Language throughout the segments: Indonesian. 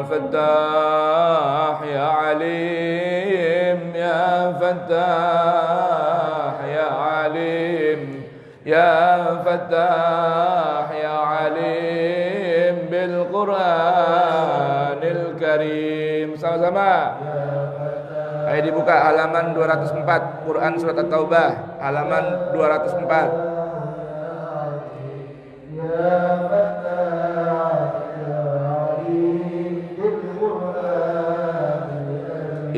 فتاح يا عليم يا فتاح يا عليم يا فتاح يا عليم بالقرآن الكريم. Sama-sama. Ayo dibuka halaman 204 Quran surat At-Taubah halaman 204.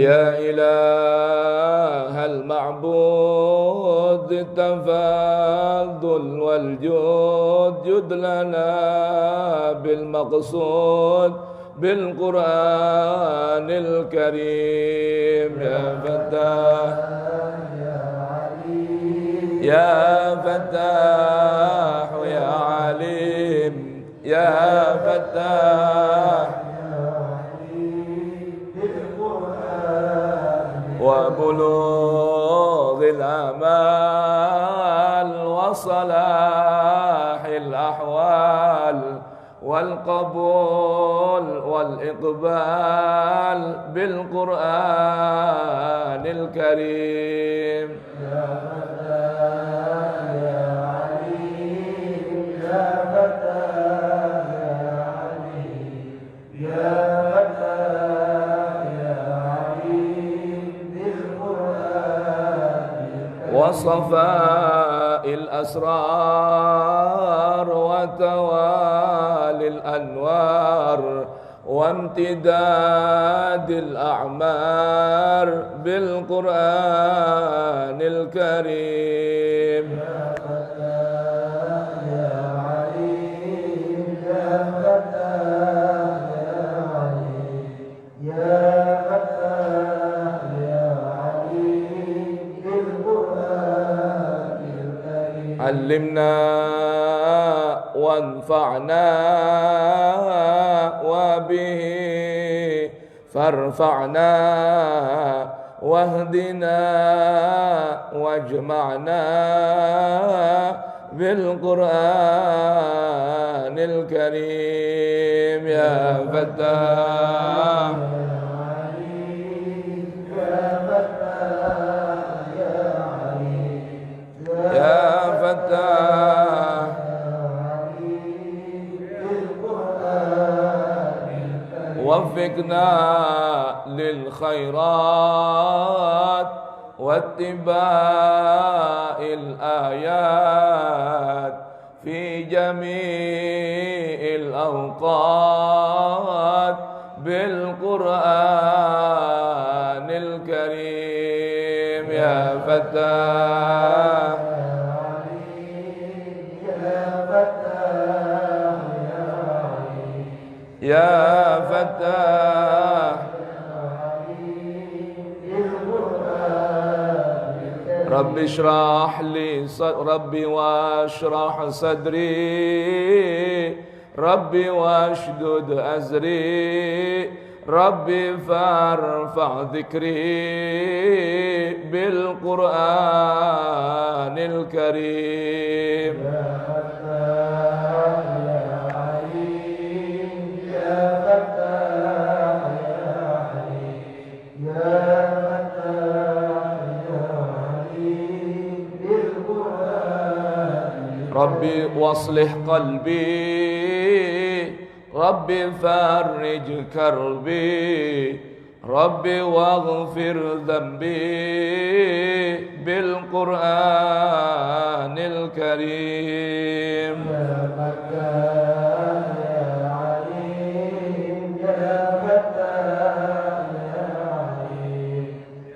يا إله المعبود التفضل والجود جد لنا بالمقصود بالقرآن الكريم. يا فتاح يا فتاح يا عليم يا فتاح وبلوغ الآمال وصلاح الأحوال والقبول والإقبال بالقرآن الكريم. يا فتاح يا عليم يا فتاح يا عليم يا وصفاء الأسرار وتوالي الأنوار وامتداد الأعمار بالقرآن الكريم. يا فتاح يا عليم يا فتاح يا عليم يا علمنا وانفعنا وبه فارفعنا واهدنا واجمعنا بالقرآن الكريم. يا فتاح وفقنا للخيرات واتباع الآيات في جميع الأوقات بالقرآن الكريم. يا فتاح يا فتاح رب اشرح لي ربي واشرح صدري ربي واشدد أزري ربي فارفع ذكري بالقرآن الكريم يا فتاح يا عليم يا فتاح يا عليم يا فتاح يا عليم بالقرآن ربي واصلح قلبي ربي فرج كربي ربي واغفر ذنبي بالقرآن الكريم يا فتاح يا عليم يا فتاح يا عليم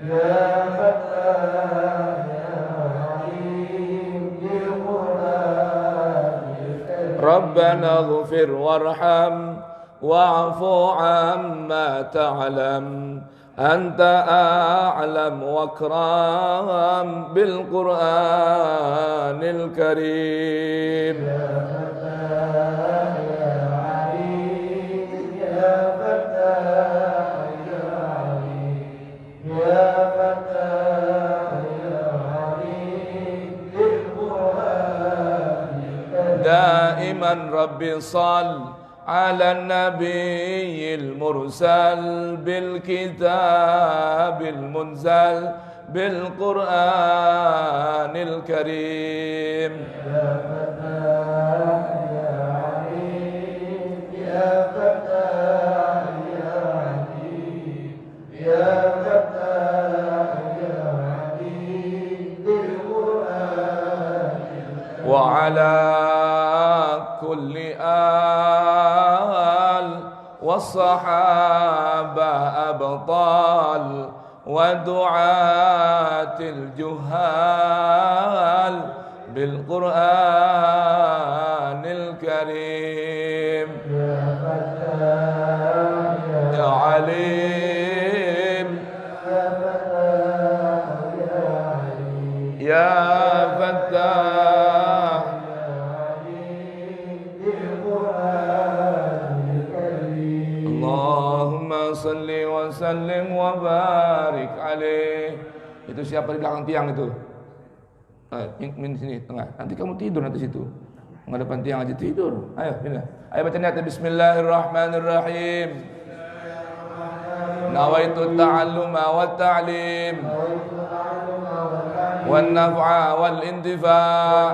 يا فتاح يا عليم بالقرآن الكريم ربنا اغفر وارحم واعف عما تعلم أنت أعلم واكرم بالقرآن الكريم يا فتاح يا عليم يا فتاح يا عليم يا فتاح يا عليم بالقرآن الكريم دائما ربي صل على النبي المرسل بالكتاب المنزل بالقرآن الكريم يا فتاح يا عليم يا فتاح يا عليم يا فتاح يا عليم بالقرآن وعلى كل والصحابة أبطال ودعاة الجهال بالقرآن الكريم يا فتاح يا عليم يا فتاح يا عليم يا فتاح salli wa sallim wa barik alaih. Itu siapa di belakang tiang itu? Min sini tengah. Nanti kamu tidur nanti situ. Menghadapan tiang aja tidur. Ayo, bismillah. Ayo baca niat bismillahirrahmanirrahim. Nawaitu ta'alluma wa ta'lim wan naf'a wal intifa'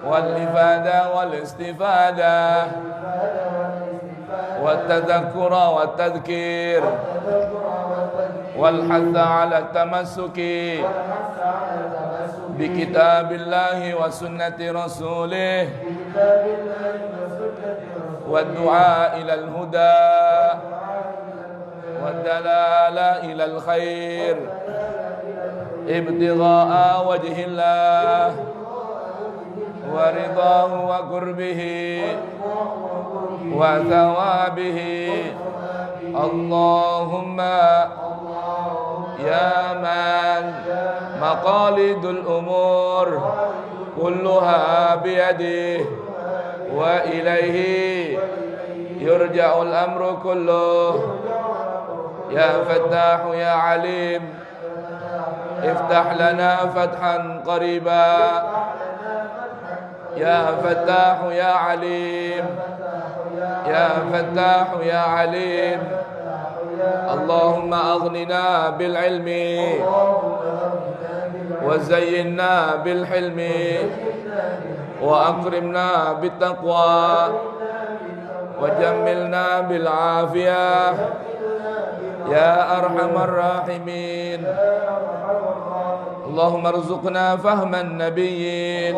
wal ifada wal istifada والتذكر والتذكير والحث على التمسك بكتاب الله وسنة رسوله والدعاء إلى الهدى والدلالة إلى الخير ابتغاء وجه الله ورضاه وقربه وثوابه اللهم يا من مقاليد الأمور كلها بيده وإليه يرجع الأمر كله يا فتاح يا عليم افتح لنا فتحا قريبا يا فتاح يا عليم يا فتاح يا عليم اللهم أغننا بالعلم وزينا بالحلم وأكرمنا بالتقوى وجملنا بالعافية يا أرحم الراحمين اللهم ارزقنا فهم النبيين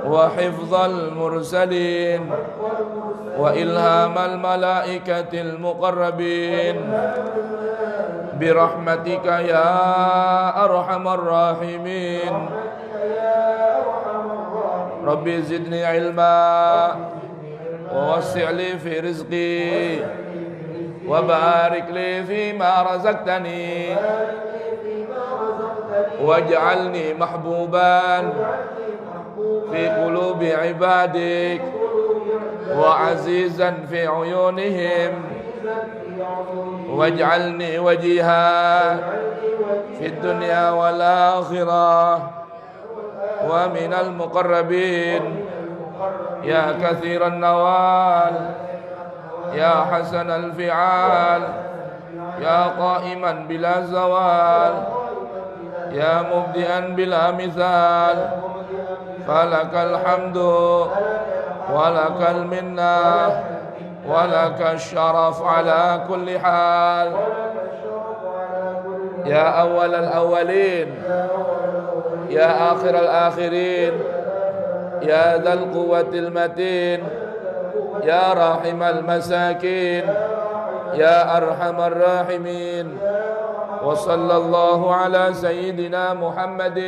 وحفظ المرسلين وإلهام الملائكة المقربين برحمتك يا أرحم الراحمين ربي زدني علما ووسع لي في رزقي وبارك لي فيما رزقتني واجعلني محبوبا في قلوب عبادك وعزيزا في عيونهم واجعلني وجيها في الدنيا والآخرة ومن المقربين يا كثير النوال يا حسن الفعال يا قائما بلا زوال يا مبدئا بلا مثال فلك الحمد ولك المنة ولك الشرف على كل حال يا أول الأولين يا آخر الآخرين يا ذا القوة المتين يا راحم المساكين يا أرحم الراحمين وصلى الله على سيدنا محمد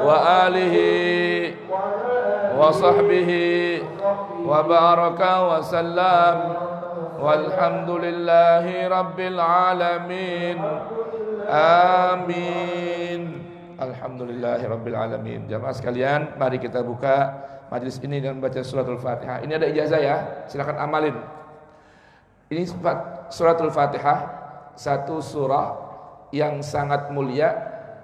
وآله وصحبه وبارك وسلم والحمد لله رب العالمين آمين. Alhamdulillahi rabbil alamin. Jamaah sekalian, mari kita buka majelis ini dengan baca suratul Fatihah. Ini ada ijazah ya, silakan amalin. Ini suratul Fatihah, satu surah yang sangat mulia,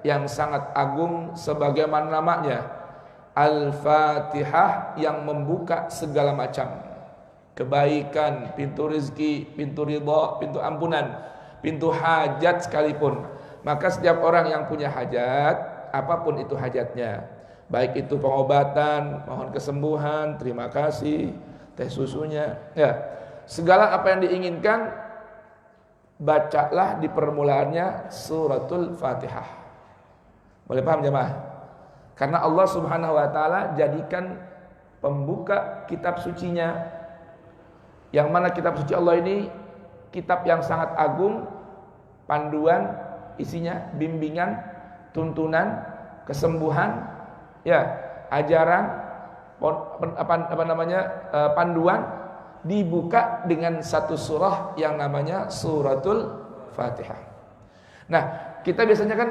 yang sangat agung sebagaimana namanya. Al-Fatihah yang membuka segala macam kebaikan, pintu rezeki, pintu ridha, pintu ampunan, pintu hajat sekalipun. Maka setiap orang yang punya hajat, apapun itu hajatnya, baik itu pengobatan, mohon kesembuhan, terima kasih, teh susunya, ya, segala apa yang diinginkan, bacalah di permulaannya suratul Fatihah. Boleh paham jemaah? Karena Allah Subhanahu wa taala jadikan pembuka kitab sucinya, yang mana kitab suci Allah ini kitab yang sangat agung, panduan isinya bimbingan, tuntunan, kesembuhan, ya, ajaran, panduan, dibuka dengan satu surah yang namanya suratul Fatihah. Nah, kita biasanya kan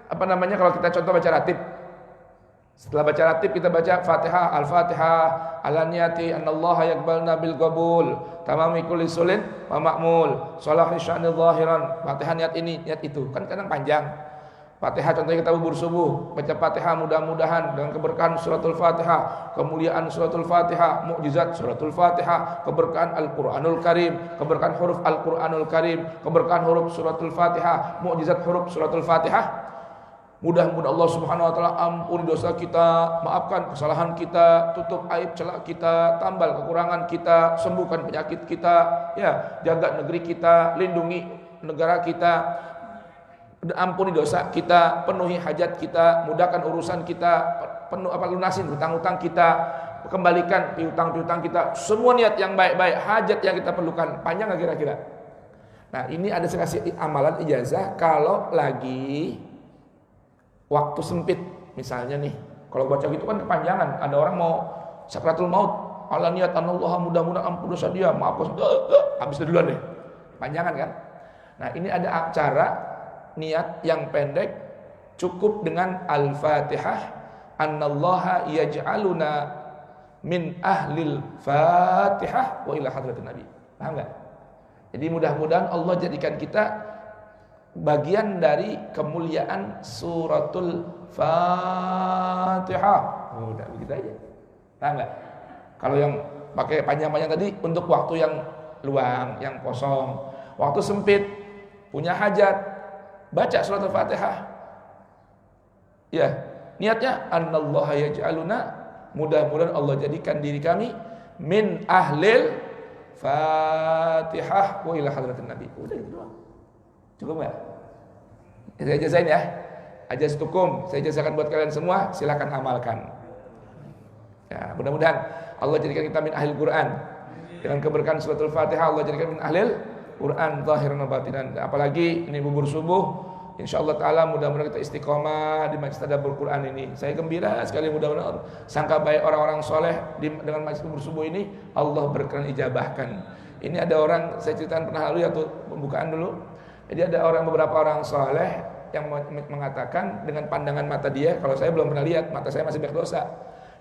kalau kita contoh baca ratib, setelah baca ratib kita baca Fatihah, Al-Fatihah, Al-Niyati, Anallaha yakbalna bil qabul, tamami kulli sulin wa ma'mul, salahi sya'ni zahiran, Fatihah niat ini, niat itu. Kan kadang panjang. Fatihah contohnya kita bubur subuh, baca Fatihah mudah-mudahan dengan keberkahan suratul Fatihah, kemuliaan suratul Fatihah, mukjizat suratul Fatihah, keberkahan Al-Qur'anul Karim, keberkahan huruf Al-Qur'anul Karim, keberkahan huruf suratul Fatihah, mukjizat huruf suratul Fatihah. Mudah-mudahan Allah Subhanahu wa taala ampuni dosa kita, maafkan kesalahan kita, tutup aib celak kita, tambal kekurangan kita, sembuhkan penyakit kita, ya, jaga negeri kita, lindungi negara kita, ampuni dosa kita, penuhi hajat kita, mudahkan urusan kita, lunasin hutang-hutang kita, kembalikan piutang-piutang kita, semua niat yang baik-baik, hajat yang kita perlukan. Panjang enggak kira-kira? Nah, ini ada saya kasih amalan ijazah kalau lagi waktu sempit, misalnya nih, kalau baca gitu kan kepanjangan. Ada orang mau sakratul maut, ala niat anallah mudah-mudahan ampun dosa dia, maafkan, habis itu duluan deh, panjangan kan. Nah, ini ada cara niat yang pendek, cukup dengan Al-Fatihah, anallaha yaj'aluna min ahlil Fatihah wa ila hadratin Nabi. Paham enggak? Jadi mudah-mudahan Allah jadikan kita bagian dari kemuliaan suratul Fatihah. Udah begitu aja. Paham enggak? Kalau yang pakai panjang-panjang tadi untuk waktu yang luang, yang kosong, waktu sempit, punya hajat, baca suratul Fatihah. Ya, niatnya anallaha yaj'aluna, mudah-mudahan Allah jadikan diri kami min ahlil Fatihah wa ila hadratin Nabi. Udah gitu doang. Cukup enggak? Saya jazain ya. Ajaz tukum, saya jazakan buat kalian semua, silakan amalkan. Ya, mudah-mudahan Allah jadikan kita min ahlil Quran. Dengan keberkahan suratul Fatihah Allah jadikan min ahlil Quran zahiran wa batinan. Apalagi ini bubur subuh, insyaallah taala mudah-mudahan kita istiqomah di majlis tadabbur Quran ini. Saya gembira sekali, mudah-mudahan sangka baik orang-orang soleh dengan majlis bubur subuh ini Allah berkenan ijabahkan. Ini ada orang, saya ceritakan pernah lalu atau pembukaan dulu. Jadi ada beberapa orang soleh yang mengatakan dengan pandangan mata dia, kalau saya belum pernah lihat, mata saya masih banyak dosa.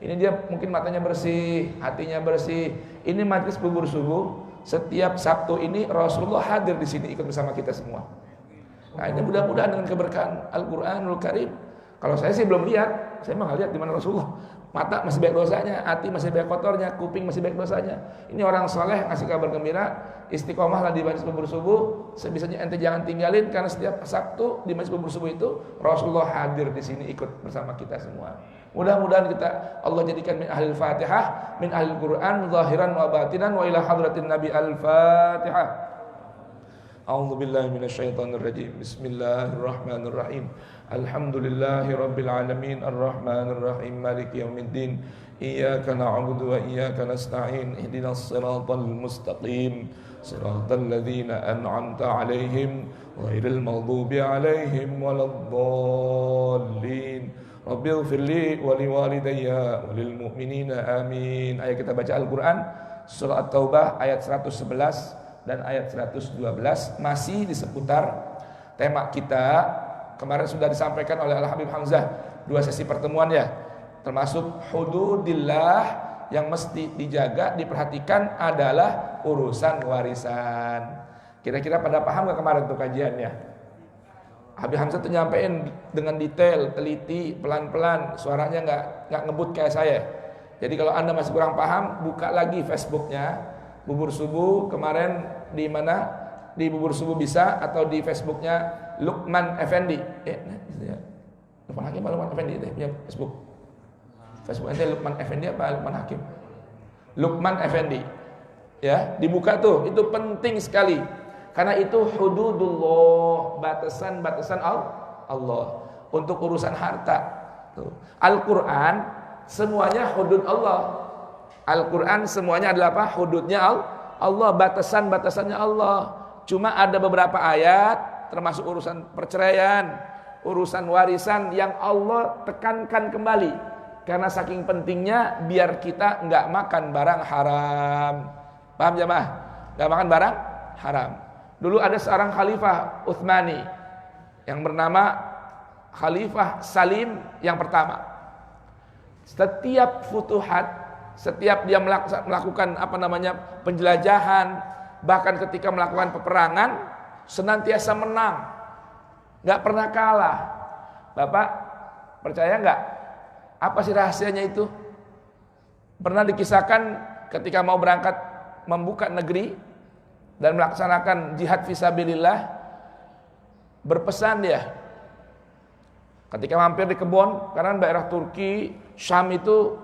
Ini dia mungkin matanya bersih, hatinya bersih. Ini majlis bubur subuh. Setiap Sabtu ini Rasulullah hadir di sini ikut bersama kita semua. Nah ini mudah-mudahan dengan keberkahan Al-Quranul Karim. Kalau saya sih belum lihat, saya mah nggak lihat di mana Rasulullah. Mata masih banyak dosanya, hati masih banyak kotornya, kuping masih banyak dosanya. Ini orang soleh ngasih kabar gembira, istiqomahlah di majlis bubur subuh. Sebisanya ente jangan tinggalin, karena setiap Sabtu di majlis bubur subuh itu Rasulullah hadir di sini ikut bersama kita semua. Mudah-mudahan kita Allah jadikan min ahlil Fatihah, min ahlil Quran, zahiran wa batinan, wa ila hadratin Nabi al-Fatihah. A'udzu billahi minasyaitonir rajim. Bismillahirrahmanirrahim. Alhamdulillahi rabbil alamin arrahmanir rahim maliki yaumiddin. Iyyaka na'budu wa iyyaka nasta'in. Ihdinas siratal mustaqim. Siratal ladzina an'amta 'alaihim ghairil maghdubi 'alaihim waladdallin. Rabbighfirli wa liwalidayya wa lil mu'minina amin. Ayo kita baca Al-Qur'an surah At-Taubah ayat 111 dan ayat 112, masih di seputar tema kita. Kemarin sudah disampaikan oleh Al-Habib Hamzah 2 sesi pertemuan ya, termasuk hududillah yang mesti dijaga, diperhatikan adalah urusan warisan. Kira-kira pada paham gak kemarin tuh kajiannya? Habib Hamzah tuh nyampein dengan detail, teliti, pelan-pelan, suaranya nggak ngebut kayak saya. Jadi kalau Anda masih kurang paham, buka lagi Facebooknya Bubur Subuh. Kemarin di mana? Di Bubur Subuh bisa, atau di Facebooknya Lukman Effendi. Lukman Hakim apa Lukman Effendi itu punya Facebook? Facebook ente Lukman Effendi apa Lukman Hakim? Lukman Effendi. Ya, dibuka tuh, itu penting sekali. Karena itu hududullah, batasan-batasan Allah untuk urusan harta. Al-Quran semuanya hudud Allah. Al-Quran semuanya adalah apa? Hududnya Allah, batasan-batasannya Allah. Cuma ada beberapa ayat, termasuk urusan perceraian, urusan warisan, yang Allah tekankan kembali. Karena saking pentingnya, biar kita nggak makan barang haram. Paham jamaah? Nggak makan barang haram. Dulu ada seorang khalifah Utsmani yang bernama Khalifah Salim yang pertama. Setiap futuhat, setiap dia melakukan penjelajahan, bahkan ketika melakukan peperangan, senantiasa menang, nggak pernah kalah. Bapak percaya nggak? Apa sih rahasianya itu? Pernah dikisahkan ketika mau berangkat membuka negeri dan melaksanakan jihad fisabilillah, berpesan dia ketika mampir di kebun, karena daerah Turki, Syam itu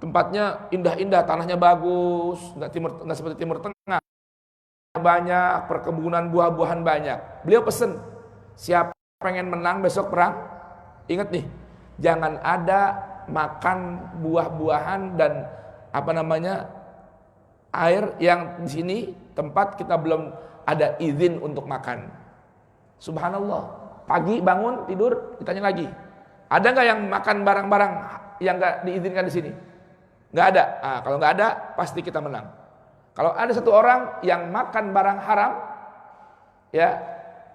tempatnya indah-indah, tanahnya bagus, nggak seperti Timur Tengah, banyak perkebunan buah-buahan banyak. Beliau pesen, siapa pengen menang besok perang, ingat nih, jangan ada makan buah-buahan dan air yang di sini tempat kita belum ada izin untuk makan. Subhanallah. Pagi bangun tidur ditanya lagi, ada nggak yang makan barang-barang yang nggak diizinkan di sini? Nggak ada. Nah, kalau nggak ada, pasti kita menang. Kalau ada satu orang yang makan barang haram, ya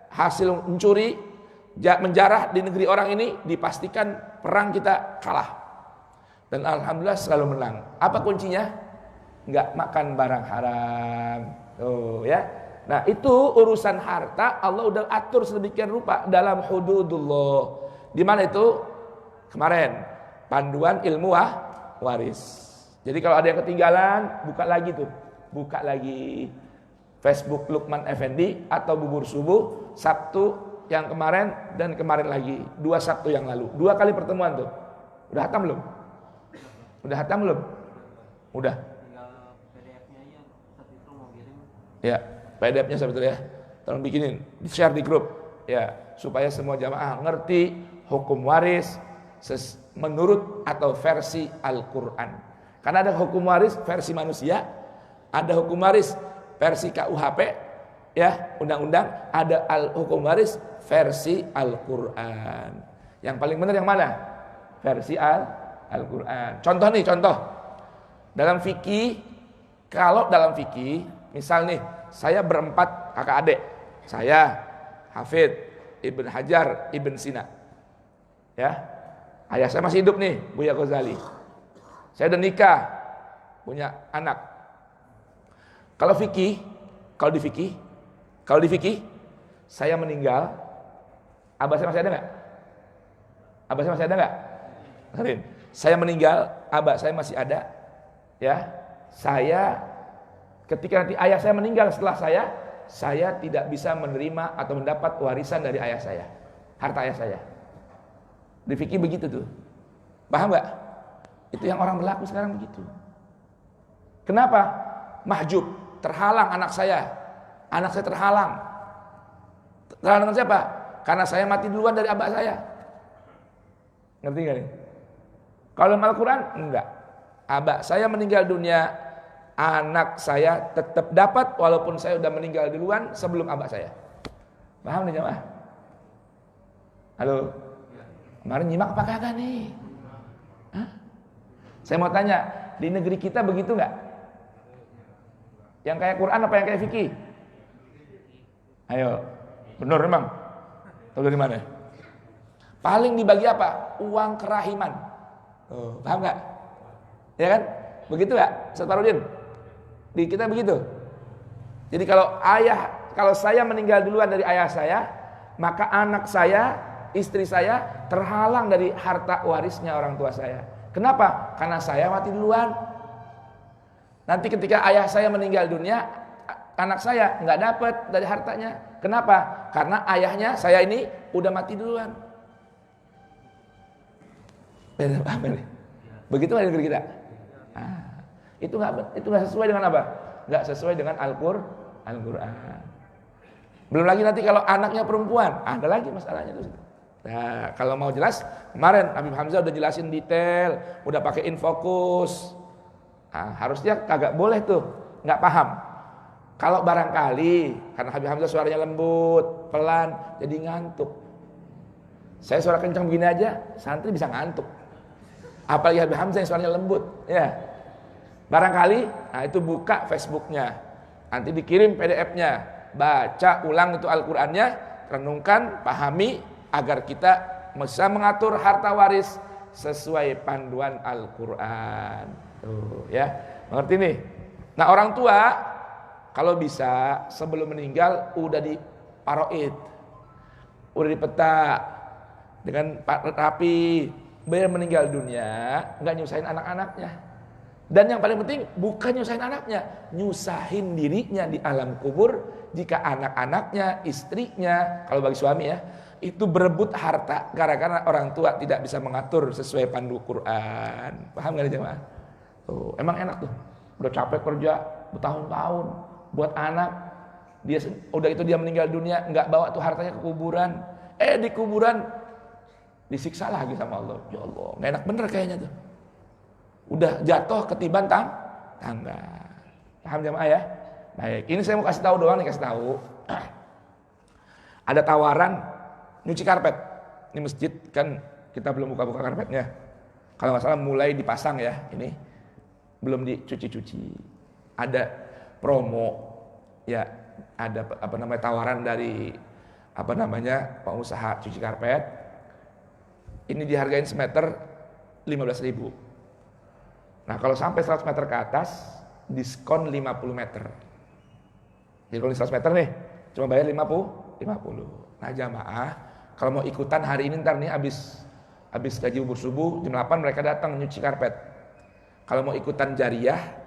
hasil mencuri, menjarah di negeri orang ini, dipastikan perang kita kalah. Dan alhamdulillah selalu menang. Apa kuncinya? Nggak makan barang haram. Ya. Nah, itu urusan harta Allah udah atur sedemikian rupa dalam hududullah. Di mana itu? Kemarin panduan ilmu waris. Jadi kalau ada yang ketinggalan, buka lagi tuh. Buka lagi Facebook Lukman Effendi atau Bubur Subuh Sabtu yang kemarin dan kemarin lagi, 2 Sabtu yang lalu. 2 kali pertemuan tuh. Udah hatam belum? Udah hatam belum? Udah. Ya, PDF-nya sebetulnya ya. Tolong bikinin, di-share di grup ya, supaya semua jamaah ngerti hukum waris menurut atau versi Al-Qur'an. Karena ada hukum waris versi manusia, ada hukum waris versi KUHP ya, undang-undang, ada hukum waris versi Al-Qur'an. Yang paling benar yang mana? Versi Al-Qur'an. Contoh nih, contoh. Dalam fikih, kalau dalam fikih misal nih, saya berempat kakak adik. Saya, Hafid, Ibn Hajar, Ibn Sina. Ya. Ayah saya masih hidup nih, Buya Ghazali. Saya udah nikah, punya anak. Kalau di fikih, saya meninggal, abah saya masih ada nggak? Abah saya masih ada nggak? Saya meninggal, abah saya masih ada, ya. Saya ketika nanti ayah saya meninggal setelah saya tidak bisa menerima atau mendapat warisan dari ayah saya, harta ayah saya. Di fikih begitu tuh, paham nggak? Itu yang orang berlaku sekarang begitu. Kenapa? Mahjub, terhalang anak saya terhalang. Terhalang dengan siapa? Karena saya mati duluan dari abah saya. Ngerti gak nih? Kalau dalam Al-Quran, enggak. Abah saya meninggal dunia, anak saya tetap dapat walaupun saya udah meninggal duluan sebelum abah saya. Paham nih jemaah? Halo? Kemarin nyimak apa kagak nih? Hah? Saya mau tanya, di negeri kita begitu enggak? Yang kayak Quran apa yang kayak fikih? Ayo, benar memang? Tahu dari mana? Paling dibagi apa? Uang kerahiman. Oh, paham nggak? Ya kan? Begitu nggak, Ustaz Farudin? Di kita begitu. Jadi kalau saya meninggal duluan dari ayah saya, maka anak saya, istri saya terhalang dari harta warisnya orang tua saya. Kenapa? Karena saya mati duluan. Nanti ketika ayah saya meninggal dunia, anak saya nggak dapat dari hartanya. Kenapa? Karena ayahnya saya ini udah mati duluan. Benar paham ini? Begitu nggak di negeri kita? Itu nggak sesuai dengan apa? Nggak sesuai dengan Al-Quran. Belum lagi nanti kalau anaknya perempuan, ada lagi masalahnya tuh. Nah, kalau mau jelas, kemarin Habib Hamzah udah jelasin detail, udah pakai infokus. Nah, harusnya kagak boleh tuh, nggak paham. Kalau barangkali karena Habib Hamzah suaranya lembut, pelan, jadi ngantuk. Saya suara kencang begini aja, santri bisa ngantuk. Apalagi Habib Hamzah yang suaranya lembut, ya. Barangkali, nah itu buka Facebooknya, nanti dikirim PDF-nya, baca ulang itu Al-Qurannya, renungkan, pahami, agar kita bisa mengatur harta waris sesuai panduan Al-Quran. Tuh, ya, mengerti nih? Nah orang tua, kalau bisa sebelum meninggal udah diparoid, udah dipeta dengan rapi, biar meninggal dunia nggak nyusahin anak-anaknya. Dan yang paling penting bukan nyusahin anaknya, nyusahin dirinya di alam kubur jika anak-anaknya, istrinya, kalau bagi suami ya, itu berebut harta gara-gara orang tua tidak bisa mengatur sesuai pandu Quran. Paham nggak jemaah? Tuh, emang enak tuh, udah capek kerja bertahun-tahun buat anak, udah itu dia meninggal dunia nggak bawa tuh hartanya ke kuburan, di kuburan disiksa lagi sama Allah. Ya Allah, nggak enak bener kayaknya tuh. Udah jatuh ketiban tangga. Paham jemaah ya? Baik, ini saya mau kasih tahu doang nih, kasih tahu. Ada tawaran nyuci karpet. Ini masjid kan kita belum buka-buka karpetnya. Kalau nggak salah mulai dipasang ya, ini belum dicuci-cuci. Ada promo, ya ada tawaran dari pengusaha cuci karpet. Ini dihargain semeter 15.000. Nah kalau sampai 100 meter ke atas, diskon 50 meter. Jadi kalau 100 meter nih, cuma bayar 50. Nah jamaah, kalau mau ikutan hari ini ntar nih habis gaji bubur subuh, jam 8 mereka datang nyuci karpet. Kalau mau ikutan jariah,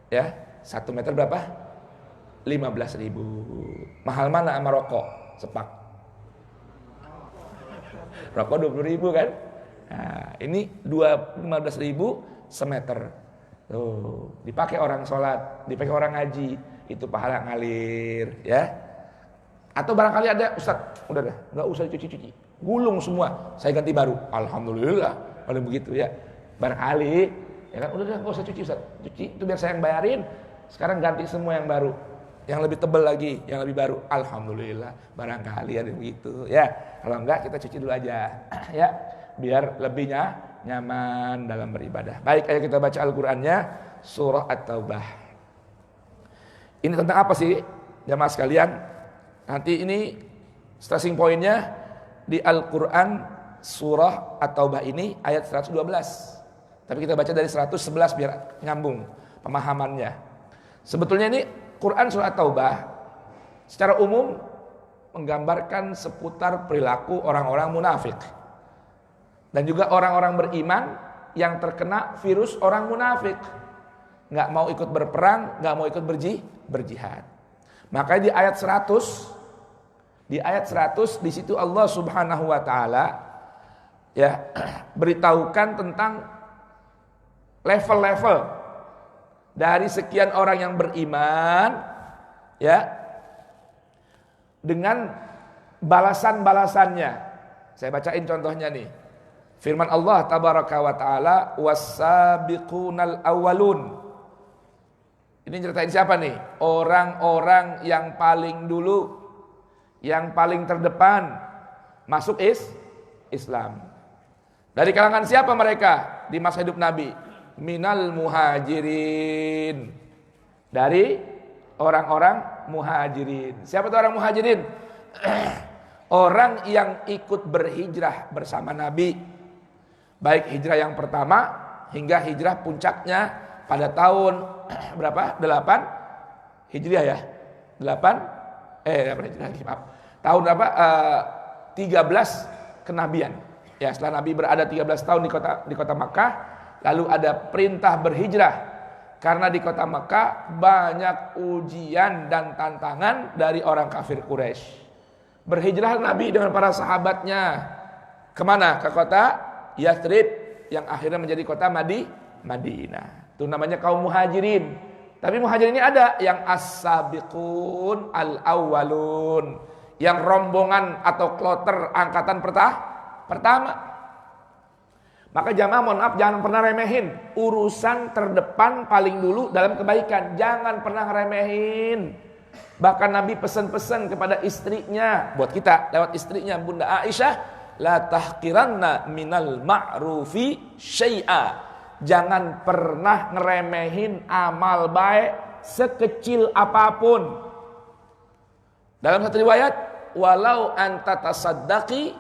ya 1 meter berapa? 15.000. Mahal mana sama rokok? Sepak. Rokok 20.000 kan? Nah ini 15.000 semeter. Tuh, dipakai orang sholat, dipakai orang ngaji, itu pahala ngalir, ya. Atau barangkali ada, Ustaz, udah dah, nggak usah dicuci-cuci, gulung semua, saya ganti baru. Alhamdulillah, kalau begitu ya. Barangkali, ya kan, udah dah, nggak usah cuci Ustaz, cuci itu biar saya yang bayarin. Sekarang ganti semua yang baru, yang lebih tebal lagi, yang lebih baru. Alhamdulillah, barangkali ada begitu, ya. Kalau enggak, kita cuci dulu aja, ya, biar lebihnya nyaman dalam beribadah. Baik, ayo kita baca Al-Qur'annya, surah At-Taubah. Ini tentang apa sih jamaah sekalian? Nanti ini stressing pointnya di Al-Qur'an surah At-Taubah ini ayat 112. Tapi kita baca dari 111 biar nyambung pemahamannya. Sebetulnya ini Quran surah Taubah secara umum menggambarkan seputar perilaku orang-orang munafik. Dan juga orang-orang beriman yang terkena virus orang munafik. Nggak mau ikut berperang, nggak mau ikut berjihad. Makanya di ayat 100 di situ Allah Subhanahu wa taala ya beritahukan tentang level-level dari sekian orang yang beriman ya dengan balasan-balasannya. Saya bacain contohnya nih. Firman Allah tabaraka wa taala was-sabiqunal awwalun. Ini ceritain siapa nih? Orang-orang yang paling dulu, yang paling terdepan masuk Islam. Dari kalangan siapa mereka di masa hidup Nabi? Minal muhajirin. Dari orang-orang muhajirin. Siapa itu orang muhajirin? Orang yang ikut berhijrah bersama Nabi. Baik hijrah yang pertama hingga hijrah puncaknya pada tahun berapa? 8 Hijriah ya. 8 Hijriah, maaf. Tahun berapa? 13 kenabian. Ya, setelah Nabi berada 13 tahun di kota Makkah, lalu ada perintah berhijrah. Karena di kota Makkah banyak ujian dan tantangan dari orang kafir Quraisy. Berhijrah Nabi dengan para sahabatnya. Kemana? Ke kota Yathrib yang akhirnya menjadi kota Madinah. Itu namanya kaum muhajirin. Tapi muhajirin ini ada yang as-sabiqun al-awwalun, yang rombongan atau kloter angkatan pertama. Maka jamaah mohon maaf, jangan pernah remehin urusan terdepan paling dulu dalam kebaikan. Jangan pernah remehin. Bahkan Nabi pesan-pesan kepada istrinya, buat kita lewat istrinya Bunda Aisyah, la tahqiranna minal ma'rufi syai'a. Jangan pernah ngeremehin amal baik sekecil apapun. Dalam satu riwayat, walau anta tasaddaqi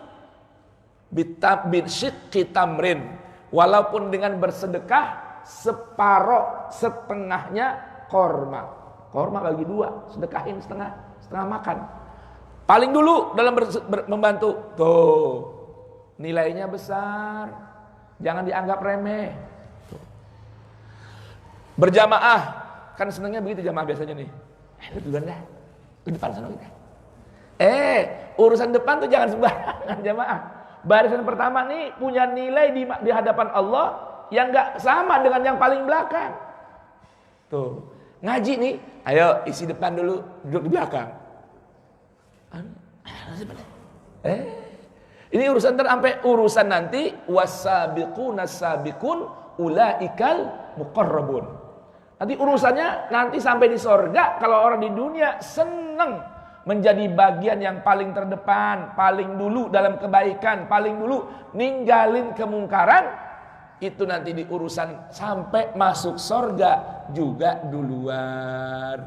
bitabidsyikki tamrin, walaupun dengan bersedekah setengahnya korma bagi dua, sedekahin setengah makan. Paling dulu dalam membantu, tuh nilainya besar, jangan dianggap remeh. Tuh. Berjamaah, kan senangnya begitu jamaah biasanya nih. Duluan dah, ke depan sana kita. Urusan depan tuh jangan sembarangan jamaah. Barisan pertama nih punya nilai di hadapan Allah yang nggak sama dengan yang paling belakang. Tuh, ngaji nih, ayo isi depan dulu, duduk di belakang. Ini urusan sampai urusan nanti wasabiqunas sabiqun ulaikal muqarrabun. Nanti urusannya nanti sampai di sorga. Kalau orang di dunia seneng menjadi bagian yang paling terdepan, paling dulu dalam kebaikan, paling dulu ninggalin kemungkaran, itu nanti di urusan sampai masuk sorga juga duluan.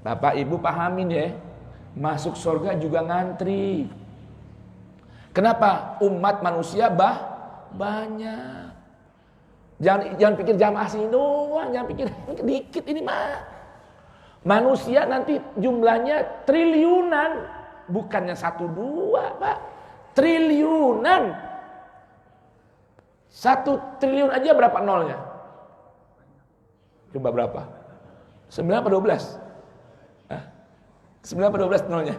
Bapak Ibu pahamin ya, masuk sorga juga ngantri. Kenapa? Umat manusia banyak. Jangan pikir jamaah sini doang, jangan pikir dikit ini mah. Manusia nanti jumlahnya triliunan, bukannya 1, 2 Pak, triliunan. 1 triliun aja berapa nolnya? Coba berapa? 9 apa 12? 9 apa 12 nolnya?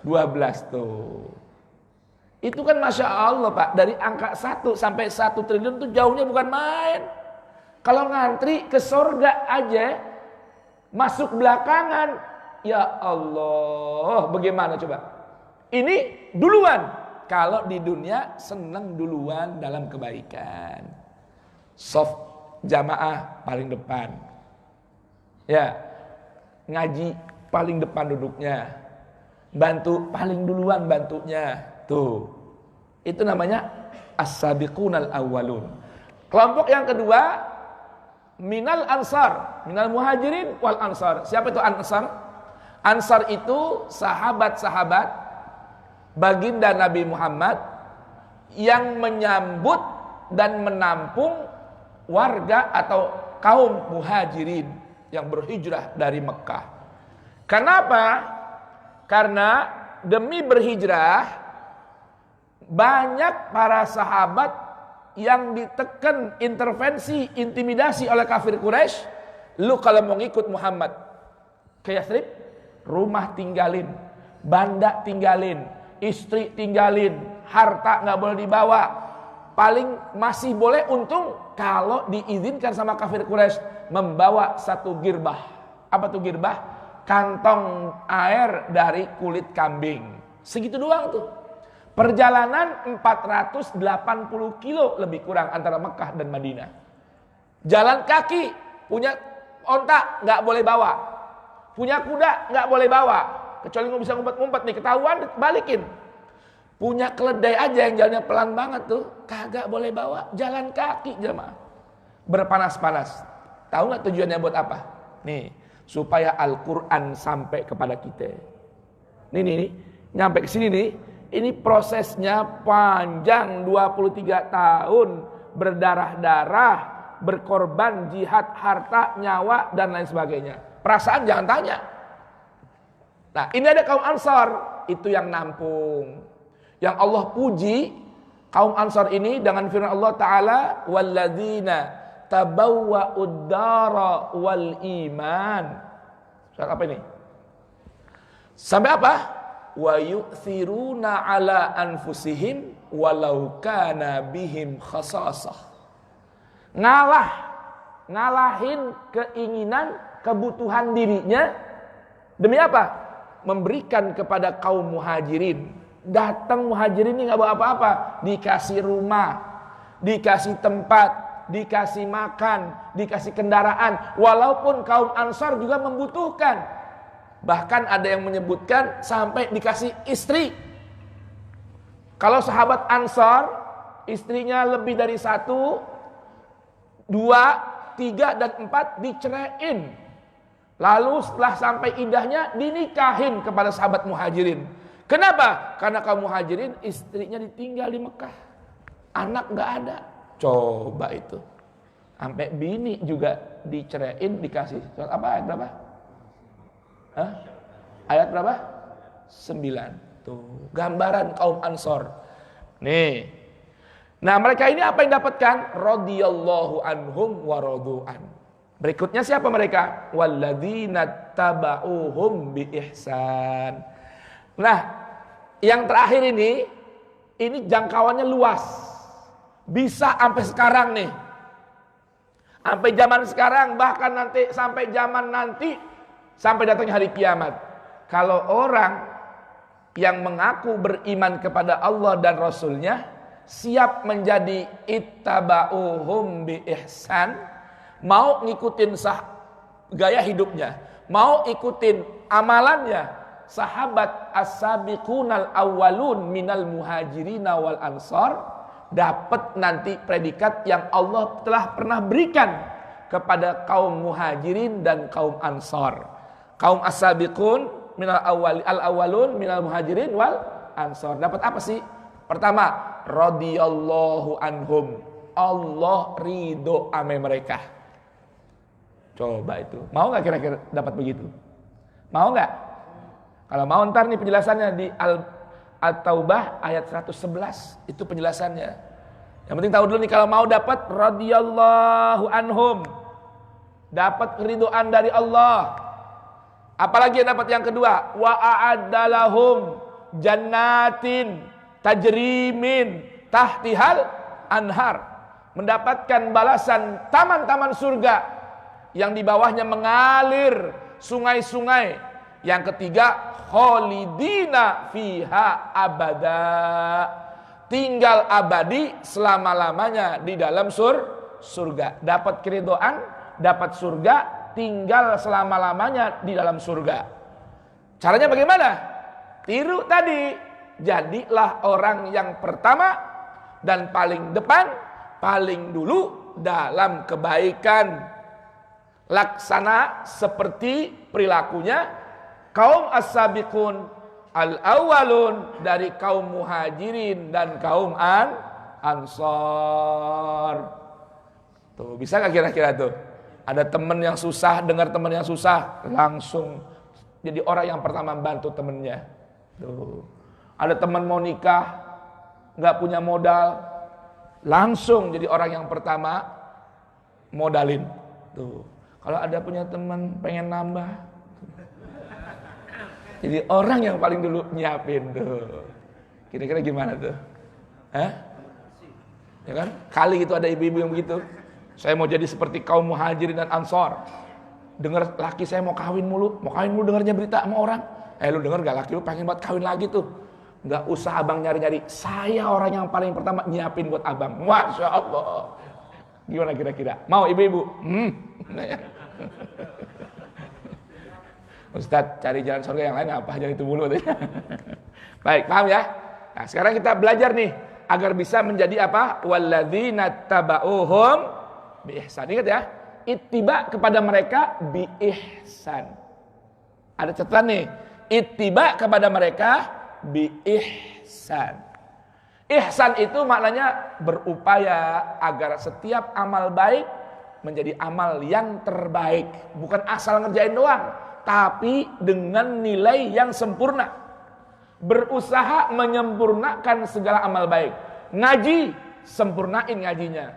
12 tuh. Itu kan Masya Allah Pak, dari angka 1 sampai 1 triliun tuh jauhnya bukan main. Kalau ngantri ke sorga aja masuk belakangan, ya Allah, bagaimana coba? Ini duluan. Kalau di dunia senang duluan dalam kebaikan. Soft jamaah paling depan. Ya, ngaji paling depan duduknya. Bantu paling duluan bantunya. Tuh. Itu namanya as-sabiqunal awwalun. Kelompok yang kedua, minal ansar, minal muhajirin wal ansar. Siapa itu ansar? Ansar itu sahabat-sahabat baginda Nabi Muhammad yang menyambut dan menampung warga atau kaum muhajirin yang berhijrah dari Mekah. Kenapa? Karena demi berhijrah banyak para sahabat yang ditekan, intervensi, intimidasi oleh kafir Quraisy. Lu kalau mau ngikut Muhammad ke Yathrib, rumah tinggalin, banda tinggalin, istri tinggalin, harta nggak boleh dibawa. Paling masih boleh untung kalau diizinkan sama kafir Quraisy membawa satu girbah. Apa tuh girbah? Kantong air dari kulit kambing. Segitu doang tuh. Perjalanan 480 kilo lebih kurang antara Mekah dan Madinah. Jalan kaki, punya onta nggak boleh bawa, punya kuda nggak boleh bawa, kecuali nggak bisa ngumpet-ngumpet nih, ketahuan balikin. Punya keledai aja yang jalannya pelan banget tuh, kagak boleh bawa, jalan kaki jemaah. Berpanas-panas. Tahu nggak tujuannya buat apa? Nih, supaya Al-Quran sampai kepada kita. Nih, nyampe ke sini nih. Ini prosesnya panjang, 23 tahun, berdarah-darah, berkorban, jihad, harta, nyawa, dan lain sebagainya. Perasaan jangan tanya. Nah, ini ada kaum Ansar, itu yang nampung. Yang Allah puji, kaum Ansar ini dengan firman Allah Ta'ala, walladzina tabawwa'ud dara wal iman. Surat apa ini? Sampai apa? Wa yu'thiruna ala anfusihim walau kana bihim khasasah. Ngalahin keinginan, kebutuhan dirinya demi apa? Memberikan kepada kaum muhajirin. Datang muhajirin ini nggak bawa apa-apa, dikasih rumah, dikasih tempat, dikasih makan, dikasih kendaraan. Walaupun kaum Ansar juga membutuhkan. Bahkan ada yang menyebutkan sampai dikasih istri. Kalau sahabat Ansar, istrinya lebih dari 1, 2, 3, dan 4 diceraiin. Lalu setelah sampai idahnya dinikahin kepada sahabat muhajirin. Kenapa? Karena kaum muhajirin istrinya ditinggal di Mekah. Anak gak ada. Coba itu. Sampai bini juga diceraiin, dikasih. Surat apa? Ayat berapa? Hah? Ayat berapa? 9. Tuh, gambaran kaum Ansor. Nih. Nah, mereka ini apa yang dapatkan? Radhiyallahu anhum wa radu'an. Berikutnya siapa mereka? Walladzina taba'uhum bi ihsan. Nah, yang terakhir ini jangkauannya luas. Bisa sampai sekarang nih. Sampai zaman sekarang, bahkan nanti sampai zaman nanti, sampai datangnya hari kiamat. Kalau orang yang mengaku beriman kepada Allah dan Rasulnya siap menjadi ittaba'uhum bi ihsan, mau ngikutin gaya hidupnya, mau ikutin amalannya sahabat as-sabiqunal awwalun minal muhajirina wal ansar, dapat nanti predikat yang Allah telah pernah berikan kepada kaum muhajirin dan kaum ansar. Kaum as-sabiqun minal awwalun minal muhajirin wal ansar dapat apa sih? Pertama, radhiyallahu anhum. Allah ridho ame mereka. Coba itu. Mau enggak kira-kira dapat begitu? Mau enggak? Kalau mau ntar nih penjelasannya di At-Taubah ayat 111. Itu penjelasannya. Yang penting tahu dulu nih, kalau mau dapat radhiyallahu anhum, dapat keridhaan dari Allah. Apalagi yang dapat yang kedua, wa a'addalahum jannatin tajri min tahtihal anhar, mendapatkan balasan taman-taman surga yang di bawahnya mengalir sungai-sungai. Yang ketiga, khalidina fiha abada, tinggal abadi selama-lamanya di dalam surga. Dapat keridhaan, dapat surga, tinggal selama-lamanya di dalam surga. Caranya bagaimana? Tiru tadi. Jadilah orang yang pertama dan paling depan, paling dulu dalam kebaikan. Laksana seperti perilakunya kaum as-sabiqun al-awwalun dari kaum muhajirin dan kaum Ansor. Tuh, bisa gak kira-kira tuh? Ada teman yang susah, dengar teman yang susah, langsung jadi orang yang pertama bantu temennya. Tuh. Ada teman mau nikah, gak punya modal, langsung jadi orang yang pertama modalin. Tuh. Kalau ada punya teman pengen nambah, jadi orang yang paling dulu nyiapin tuh. Kira-kira gimana tuh? Hah? Ya kan? Kali itu ada ibu-ibu yang begitu. Saya mau jadi seperti kaum Muhajirin dan Ansor. Dengar laki saya mau kawin mulu dengarnya berita sama orang. Lu denger gak laki lu pengen buat kawin lagi tuh? Gak usah abang nyari-nyari. Saya orang yang paling pertama nyiapin buat abang. Masya Allah. Gimana kira-kira? Mau ibu-ibu? Ustadz cari jalan surga yang lain apa? Jangan itu mulu. Baik, paham ya? Nah, sekarang kita belajar nih agar bisa menjadi apa? Walladzina taba'uhum bi ihsan. Ingat ya, ittiba kepada mereka bi ihsan. Ada catatan nih, ittiba kepada mereka bi ihsan. Ihsan itu maknanya berupaya agar setiap amal baik menjadi amal yang terbaik, bukan asal ngerjain doang, tapi dengan nilai yang sempurna. Berusaha menyempurnakan segala amal baik. Ngaji, sempurnain ngajinya.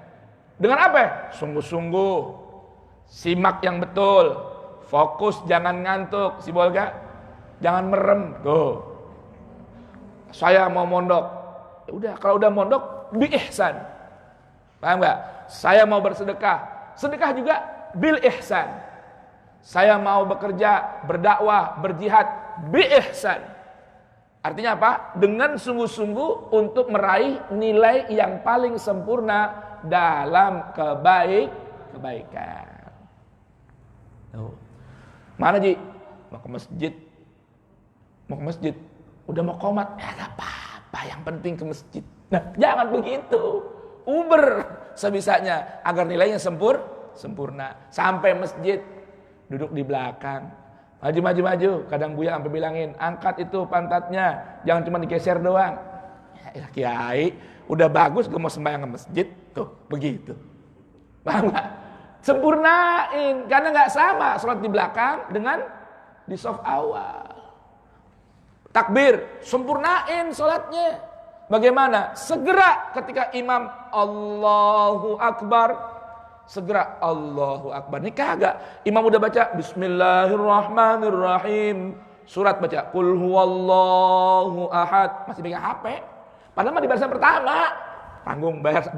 Dengan apa? Sungguh-sungguh, simak yang betul, fokus, jangan ngantuk, si Bolga, jangan merem. Tuh, saya mau mondok, ya udah, kalau udah mondok, bi ihsan, paham nggak? Saya mau bersedekah, sedekah juga bil ihsan. Saya mau bekerja, berdakwah, berjihad, bi ihsan. Artinya apa? Dengan sungguh-sungguh untuk meraih nilai yang paling sempurna dalam kebaikan. Tuh. Mana Ji? Mau ke masjid. Udah mau qomat, ya gak apa-apa, yang penting ke masjid. Nah, jangan begitu. Uber sebisanya agar nilainya sempurna. Sampai masjid, duduk di belakang. Maju. Kadang Buya sampai bilangin, angkat itu pantatnya, jangan cuma digeser doang. Ya Kiai, udah bagus gue mau sembahyang ke masjid, tuh begitu. Paham gak? Sempurnain, karena gak sama sholat di belakang dengan di saf awal. Takbir, sempurnain sholatnya. Bagaimana? Segera ketika imam Allahu Akbar, segera Allahu Akbar. Ini kagak. Imam udah baca Bismillahirrahmanirrahim. Surat baca Qul huwallahu ahad. Masih pegang HP. Padahal mah di barisan pertama. Panggung bayar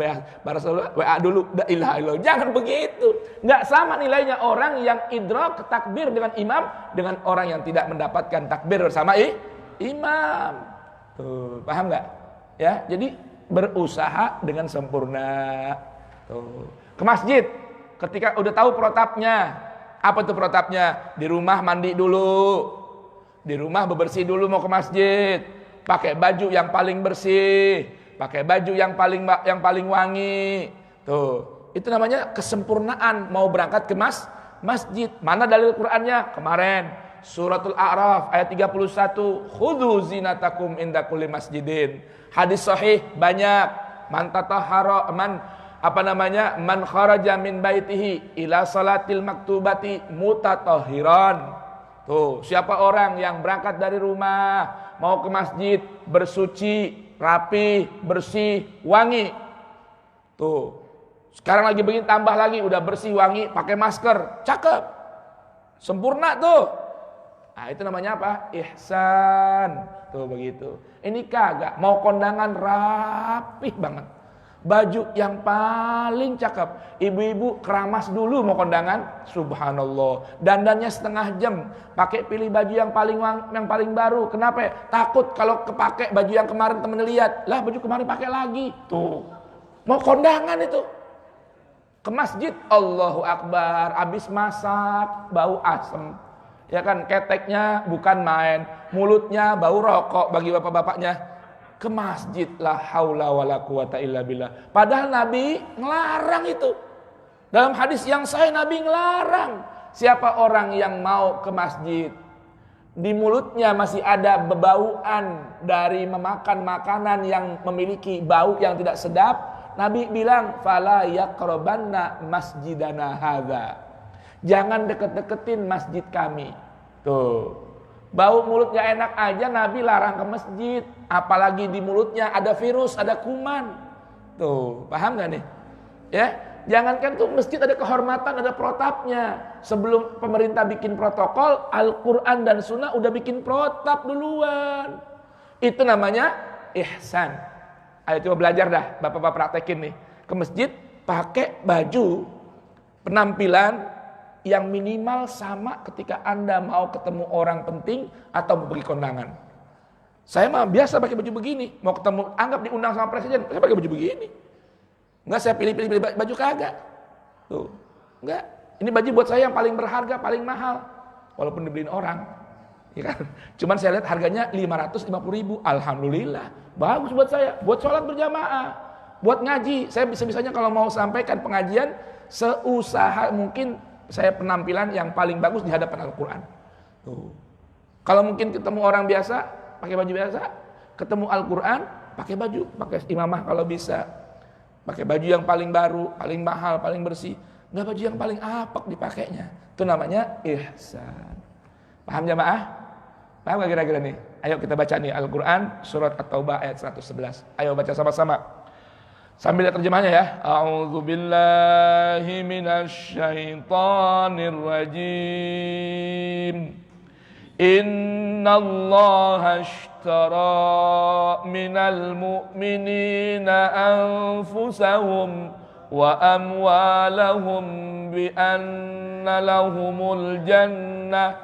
WA dulu. La ilaha illallah. Jangan begitu. Enggak sama nilainya orang yang idrak takbir dengan imam dengan orang yang tidak mendapatkan takbir bersama imam. Tuh, paham enggak? Ya, jadi berusaha dengan sempurna. Tuh. Ke masjid, ketika udah tahu protapnya. Apa tuh protapnya? Di rumah mandi dulu, di rumah bebersih dulu mau ke masjid, pakai baju yang paling bersih, pakai baju yang paling wangi. Tuh, itu namanya kesempurnaan mau berangkat ke masjid. Mana dalil Qur'annya? Kemarin Suratul A'raf ayat 31, khudhu zinatakum inda kulli masjidin. Hadis sahih banyak. Man kharaja min baitihi ila salatil maktubati mutatahhiran. Tuh, siapa orang yang berangkat dari rumah mau ke masjid bersuci, rapi, bersih, wangi. Tuh. Sekarang lagi begini tambah lagi udah bersih, wangi, pakai masker, cakep. Sempurna tuh. Nah, itu namanya apa? Ihsan. Tuh begitu. Ini kagak, mau kondangan rapih banget. Baju yang paling cakep. Ibu-ibu keramas dulu mau kondangan. Subhanallah. Dandannya setengah jam. Pakai pilih baju yang paling baru. Kenapa? Takut kalau kepake baju yang kemarin temen lihat. Lah baju kemarin pakai lagi. Tuh. Mau kondangan itu. Ke masjid. Allahu Akbar. Habis masak. Bau asem. Ya kan, keteknya bukan main. Mulutnya bau rokok bagi bapak-bapaknya. Ke masjid, la haula wala quwata illa billah. Padahal Nabi ngelarang itu. Dalam hadis yang sahih Nabi ngelarang. Siapa orang yang mau ke masjid di mulutnya masih ada bebauan dari memakan makanan yang memiliki bau yang tidak sedap, Nabi bilang, fala yaqrabanna masjidana hadza. Jangan deket-deketin masjid kami. Tuh. Bau mulutnya enak aja Nabi larang ke masjid, apalagi di mulutnya ada virus, ada kuman. Tuh, paham gak nih? Ya, jangankan tuh masjid ada kehormatan, ada protapnya. Sebelum pemerintah bikin protokol, Al-Quran dan Sunnah udah bikin protap duluan. Itu namanya ihsan. Ayo coba belajar dah, bapak-bapak praktekin nih. Ke masjid pakai baju penampilan yang minimal sama ketika Anda mau ketemu orang penting atau pergi kondangan. Saya mah biasa pakai baju begini, mau ketemu, anggap diundang sama presiden, saya pakai baju begini. Enggak, saya pilih baju kagak. Tuh, enggak. Ini baju buat saya yang paling berharga, paling mahal. Walaupun dibeliin orang. Ya kan? Cuman saya lihat harganya 550.000. Alhamdulillah. Bagus buat saya. Buat sholat berjamaah. Buat ngaji. Saya bisa-bisanya kalau mau sampaikan pengajian, seusaha mungkin saya penampilan yang paling bagus di hadapan Al-Quran. Tuh. Kalau mungkin ketemu orang biasa, pakai baju biasa. Ketemu Al-Quran, pakai baju. Pakai imamah kalau bisa. Pakai baju yang paling baru, paling mahal, paling bersih. Nggak baju yang paling apek dipakainya. Itu namanya ihsan. Paham jamaah? Paham gak kira-kira nih? Ayo kita baca nih Al-Quran surat At-Taubah ayat 111. Ayo baca sama-sama. Sambil lihat terjemahnya ya. A'udzu billahi minasy syaithanir rajim. Innallaha ashtara minal mu'minina anfusahum wa amwalahum bi anna lahumul jannah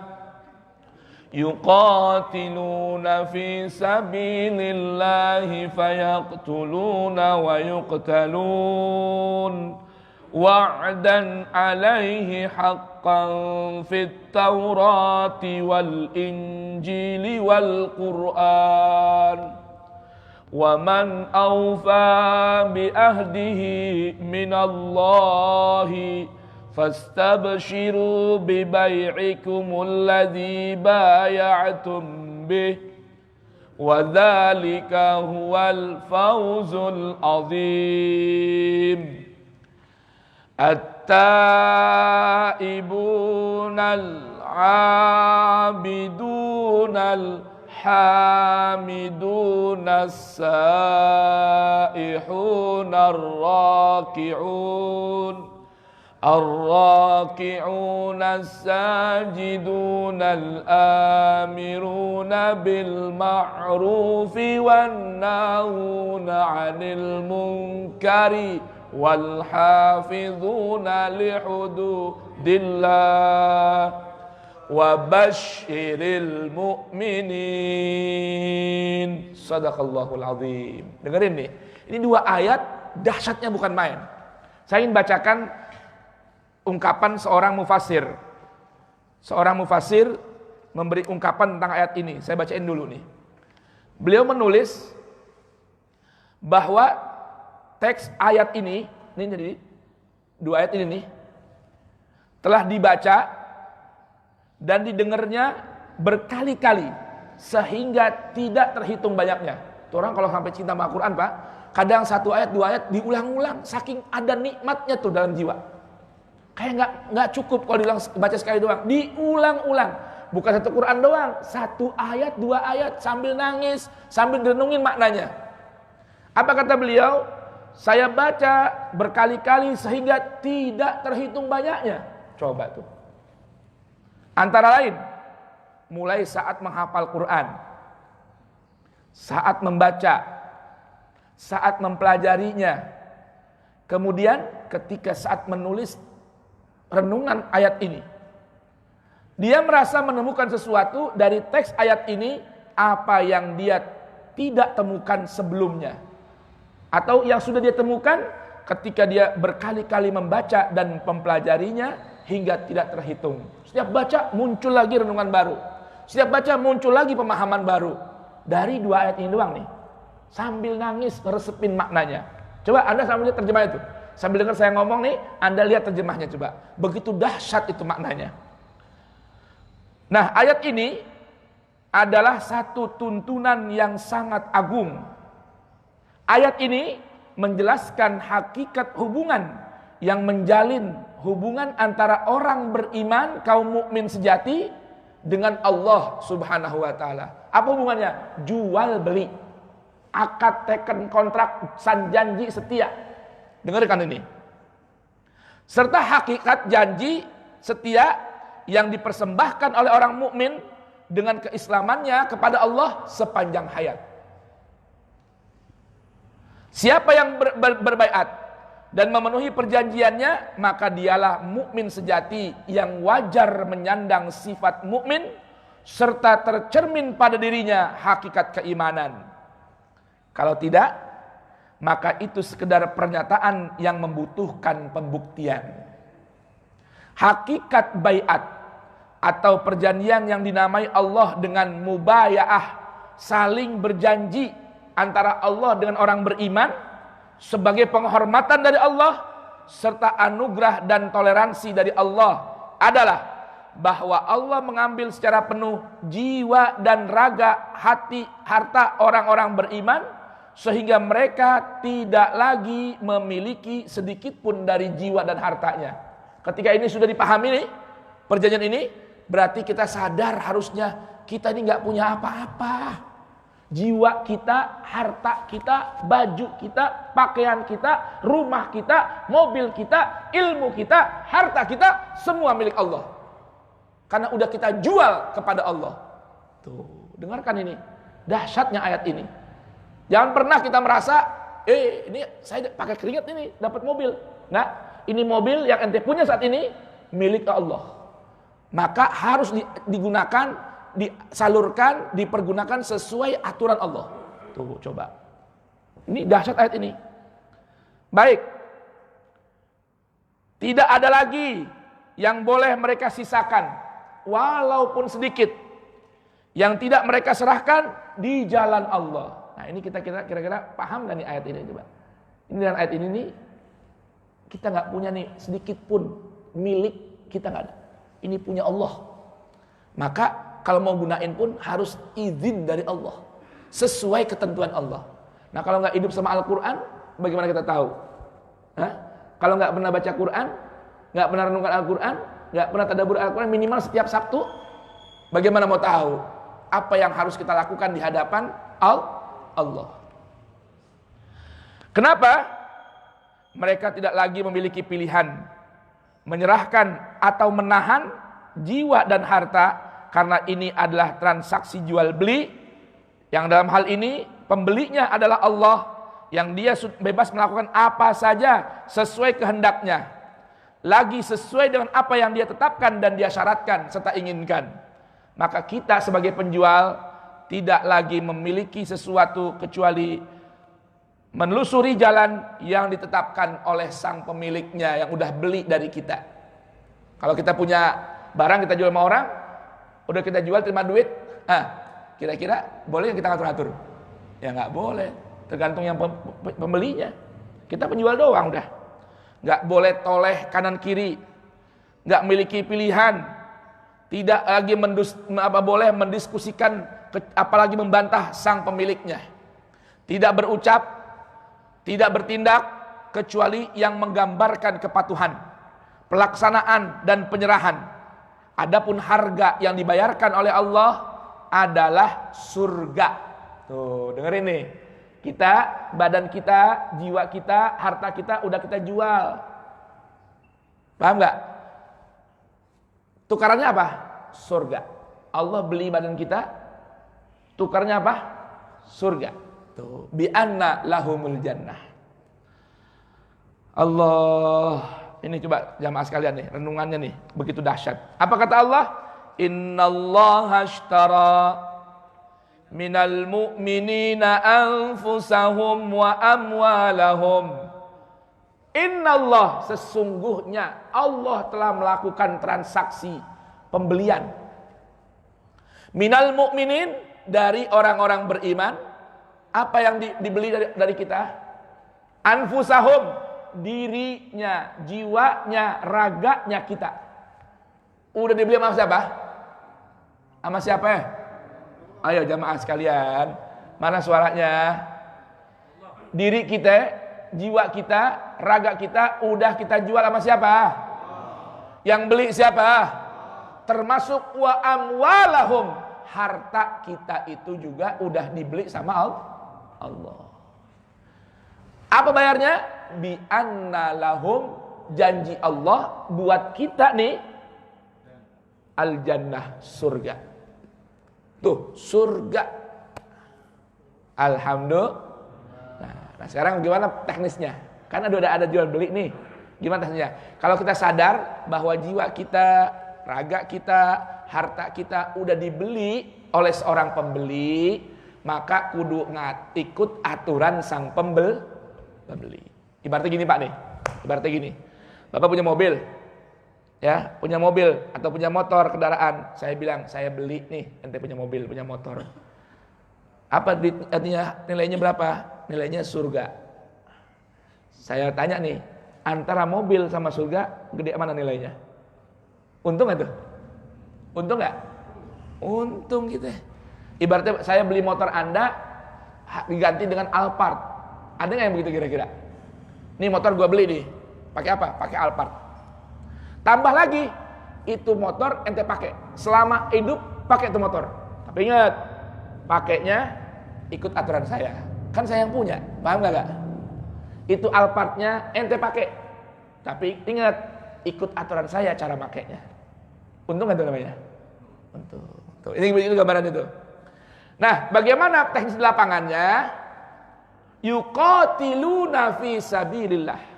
yuqatiluna fi sabilillahi fayaqtuluna wa yuqtalun wa'dan alaihi haqqan fit tawrati wal injili wal qur'an wa man awfa bi ahdihi minallahi fastabshiru bi bai'ikumul ladzi bay'atum bih wa dzalika huwal fawzul azim. At-taibunal 'abidunal hamidunas saihunar raki'un ar-raki'una as-sajiduna al-amiruna bil ma'rufi wan nahuna 'anil munkari wal hafizuna li hududillah wa basyiril mu'minin. Sadaqallahul azim. Dengerin nih. Ini dua ayat dahsyatnya bukan main. Saya ingin bacakan ungkapan seorang mufasir. Seorang mufasir memberi ungkapan tentang ayat ini. Saya bacain dulu nih. Beliau menulis bahwa teks ayat ini jadi dua ayat ini nih, telah dibaca dan didengarnya berkali-kali sehingga tidak terhitung banyaknya. Tuh orang kalau sampai cinta sama Al-Quran Pak, kadang satu ayat dua ayat diulang-ulang saking ada nikmatnya tuh dalam jiwa. Kayak nggak cukup kalau baca sekali doang, diulang-ulang. Bukan satu Quran doang, satu ayat, dua ayat sambil nangis, sambil renungin maknanya. Apa kata beliau? Saya baca berkali-kali sehingga tidak terhitung banyaknya. Coba tuh. Antara lain, mulai saat menghafal Quran, saat membaca, saat mempelajarinya, kemudian ketika saat menulis renungan ayat ini, dia merasa menemukan sesuatu dari teks ayat ini apa yang dia tidak temukan sebelumnya, atau yang sudah dia temukan ketika dia berkali-kali membaca dan mempelajarinya hingga tidak terhitung. Setiap baca muncul lagi renungan baru, setiap baca muncul lagi pemahaman baru. Dari dua ayat ini doang nih, sambil nangis ngeresepin maknanya. Coba Anda sambil lihat terjemah itu, sambil dengar saya ngomong nih, Anda lihat terjemahnya coba. Begitu dahsyat itu maknanya. Nah ayat ini adalah satu tuntunan yang sangat agung. Ayat ini menjelaskan hakikat hubungan yang menjalin hubungan antara orang beriman, kaum mukmin sejati dengan Allah Subhanahu wa taala. Apa hubungannya? Jual beli, akad teken kontrak, san janji setia. Dengarkan ini. Serta hakikat janji setia yang dipersembahkan oleh orang mukmin dengan keislamannya kepada Allah sepanjang hayat. Siapa yang berbaiat dan memenuhi perjanjiannya, maka dialah mukmin sejati yang wajar menyandang sifat mukmin serta tercermin pada dirinya hakikat keimanan. Kalau tidak, maka itu sekedar pernyataan yang membutuhkan pembuktian. Hakikat baiat atau perjanjian yang dinamai Allah dengan mubayaah, saling berjanji antara Allah dengan orang beriman sebagai penghormatan dari Allah serta anugerah dan toleransi dari Allah adalah bahwa Allah mengambil secara penuh jiwa dan raga, hati, harta orang-orang beriman sehingga mereka tidak lagi memiliki sedikit pun dari jiwa dan hartanya. Ketika ini sudah dipahami nih, perjanjian ini, berarti kita sadar harusnya kita ini nggak punya apa-apa. Jiwa kita, harta kita, baju kita, pakaian kita, rumah kita, mobil kita, ilmu kita, harta kita, semua milik Allah. Karena udah kita jual kepada Allah. Tuh, dengarkan ini. Dahsyatnya ayat ini. Jangan pernah kita merasa, ini saya pakai keringat ini, dapat mobil. Nggak, ini mobil yang ente punya saat ini, milik Allah. Maka harus digunakan, disalurkan, dipergunakan sesuai aturan Allah. Tuh, coba. Ini dahsyat ayat ini. Baik. Tidak ada lagi yang boleh mereka sisakan, walaupun sedikit, yang tidak mereka serahkan di jalan Allah. Nah, ini kita kira-kira paham gak nih ayat ini, coba. Ini dalam ayat ini nih, kita nggak punya nih sedikit pun milik kita, nggak ada. Ini punya Allah. Maka kalau mau gunain pun harus izin dari Allah, sesuai ketentuan Allah. Nah, kalau nggak hidup sama Al-Quran, bagaimana kita tahu? Hah? Kalau nggak pernah baca Quran, nggak pernah renungkan Al-Quran, nggak pernah tadabbur Al-Quran minimal setiap Sabtu, bagaimana mau tahu apa yang harus kita lakukan di hadapan Allah? Kenapa? Mereka tidak lagi memiliki pilihan menyerahkan atau menahan jiwa dan harta, karena ini adalah transaksi jual beli yang dalam hal ini pembelinya adalah Allah, yang dia bebas melakukan apa saja sesuai kehendaknya, lagi sesuai dengan apa yang dia tetapkan dan dia syaratkan serta inginkan. Maka kita sebagai penjual tidak lagi memiliki sesuatu kecuali menelusuri jalan yang ditetapkan oleh sang pemiliknya yang udah beli dari kita. Kalau kita punya barang kita jual sama orang, udah kita jual terima duit, kira-kira boleh kita ngatur-ngatur? Ya nggak boleh, tergantung yang pembelinya. Kita penjual doang udah. Nggak boleh toleh kanan kiri, nggak memiliki pilihan, tidak lagi boleh mendiskusikan, apalagi membantah sang pemiliknya. Tidak berucap, tidak bertindak kecuali yang menggambarkan kepatuhan, pelaksanaan dan penyerahan. Adapun harga yang dibayarkan oleh Allah adalah surga. Tuh, dengerin nih. Kita, badan kita, jiwa kita, harta kita udah kita jual. Paham nggak? Tukarannya apa? Surga. Allah beli badan kita, tukarnya apa? Surga. Tuh, bi anna lahumul jannah. Allah. Ini coba jamaah sekalian nih, renungannya nih, begitu dahsyat. Apa kata Allah? Innallaha ashtara minal mu'minina anfusahum wa amwalahum. Innallah, sesungguhnya Allah telah melakukan transaksi pembelian. Minal mu'minin, dari orang-orang beriman. Apa yang dibeli dari kita? Anfusahum, dirinya, jiwanya, raganya kita. Udah dibeli sama siapa? Sama siapa ya? Ayo jamaah sekalian, mana suaranya? Diri kita, jiwa kita, raga kita udah kita jual sama siapa? Yang beli siapa? Termasuk wa amwalahum, harta kita itu juga udah dibeli sama Allah. Apa bayarnya? Bi anna lahum, janji Allah buat kita nih al jannah, surga. Tuh, surga. Alhamdulillah. Nah, sekarang gimana teknisnya? Kan ada jual beli nih. Gimana teknisnya? Kalau kita sadar bahwa jiwa kita, raga kita, harta kita udah dibeli oleh seorang pembeli, maka kudu ikut aturan sang pembeli. Ibaratnya gini Pak nih. Ibaratnya gini. Bapak punya mobil. Ya, punya mobil atau punya motor kendaraan. Saya bilang, saya beli nih, ente punya mobil, punya motor. Apa artinya nilainya berapa? Nilainya surga. Saya tanya nih, antara mobil sama surga, gede mana nilainya? Untung nggak tuh? Untung nggak? Untung gitu. Ibaratnya saya beli motor Anda diganti dengan Alphard. Ada nggak yang begitu kira-kira? Nih motor gua beli nih, pakai apa? Pakai Alphard. Tambah lagi, itu motor ente pakai selama hidup, pakai itu motor. Tapi ingat, pakainya ikut aturan saya. Kan saya yang punya, paham gak? Itu Alphardnya ente pakai. Tapi ingat, ikut aturan saya cara pakainya. Untung gak itu namanya? Untung. Tuh, ini gambaran itu. Nah, bagaimana teknis di lapangannya? Yuqatiluna fi sabilillah.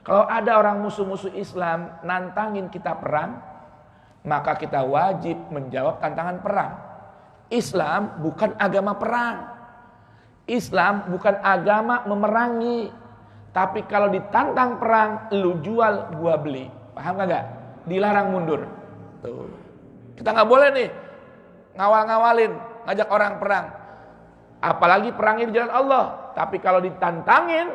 Kalau ada orang musuh-musuh Islam nantangin kita perang, maka kita wajib menjawab tantangan perang. Islam bukan agama perang. Islam bukan agama memerangi. Tapi kalau ditantang perang, lu jual, gua beli. Paham gak? Dilarang mundur. Tuh. Kita gak boleh nih ngawal-ngawalin, ngajak orang perang. Apalagi perangnya di jalan Allah. Tapi kalau ditantangin,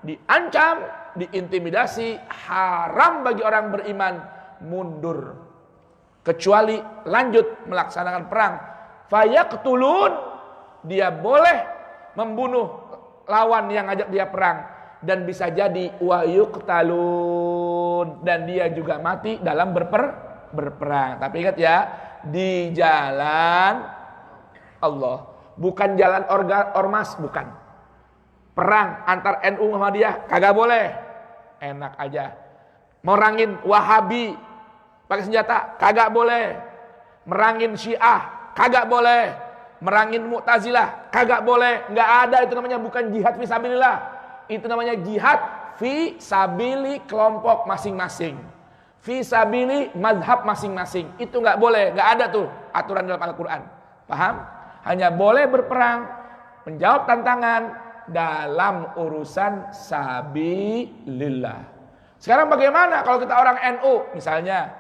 diancam, diintimidasi, haram bagi orang beriman mundur. Kecuali lanjut melaksanakan perang. Fayaqtulun, dia boleh membunuh lawan yang ngajak dia perang. Dan bisa jadi wa yuqtalun, dan dia juga mati dalam berperang. Tapi ingat ya, di jalan Allah, bukan jalan ormas, bukan. Perang antar NU Muhammadiyah kagak boleh. Enak aja. Merangin Wahabi pakai senjata kagak boleh. Merangin Syiah kagak boleh. Merangin Mu'tazilah kagak boleh. Enggak ada, itu namanya bukan jihad fisabilillah. Itu namanya jihad fisabili kelompok masing-masing. Fisabili mazhab masing-masing. Itu enggak boleh, enggak ada tuh aturan dalam Al-Qur'an. Paham? Hanya boleh berperang, menjawab tantangan dalam urusan sabilillah. Sekarang bagaimana kalau kita orang NU misalnya,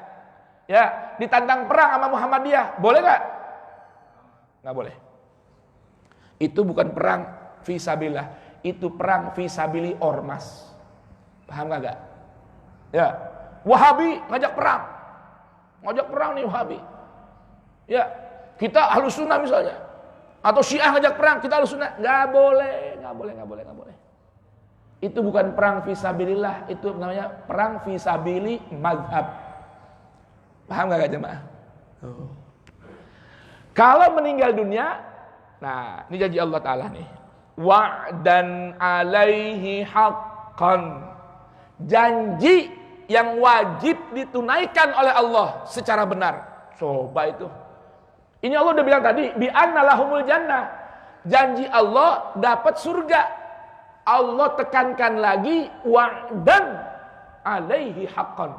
ya ditantang perang sama Muhammadiyah, boleh nggak? Nggak boleh. Itu bukan perang fisabilillah, itu perang fisabili ormas. Paham nggak? Ya, Wahabi ngajak perang nih Wahabi. Ya, kita Ahlus Sunnah misalnya. Atau Syiah ngajak perang, kita harus sunnah. Nggak boleh. Itu bukan perang fisabilillah, itu namanya perang fisabili mazhab. Paham nggak jemaah? Kalau meninggal dunia, nah ini janji Allah Ta'ala nih. Wa'dan alaihi haqqan. Janji yang wajib ditunaikan oleh Allah secara benar. Coba itu. Ini Allah udah bilang tadi, bi anna lahumul jannah. Janji Allah dapat surga. Allah tekankan lagi, wa'dan alaihi haqqan.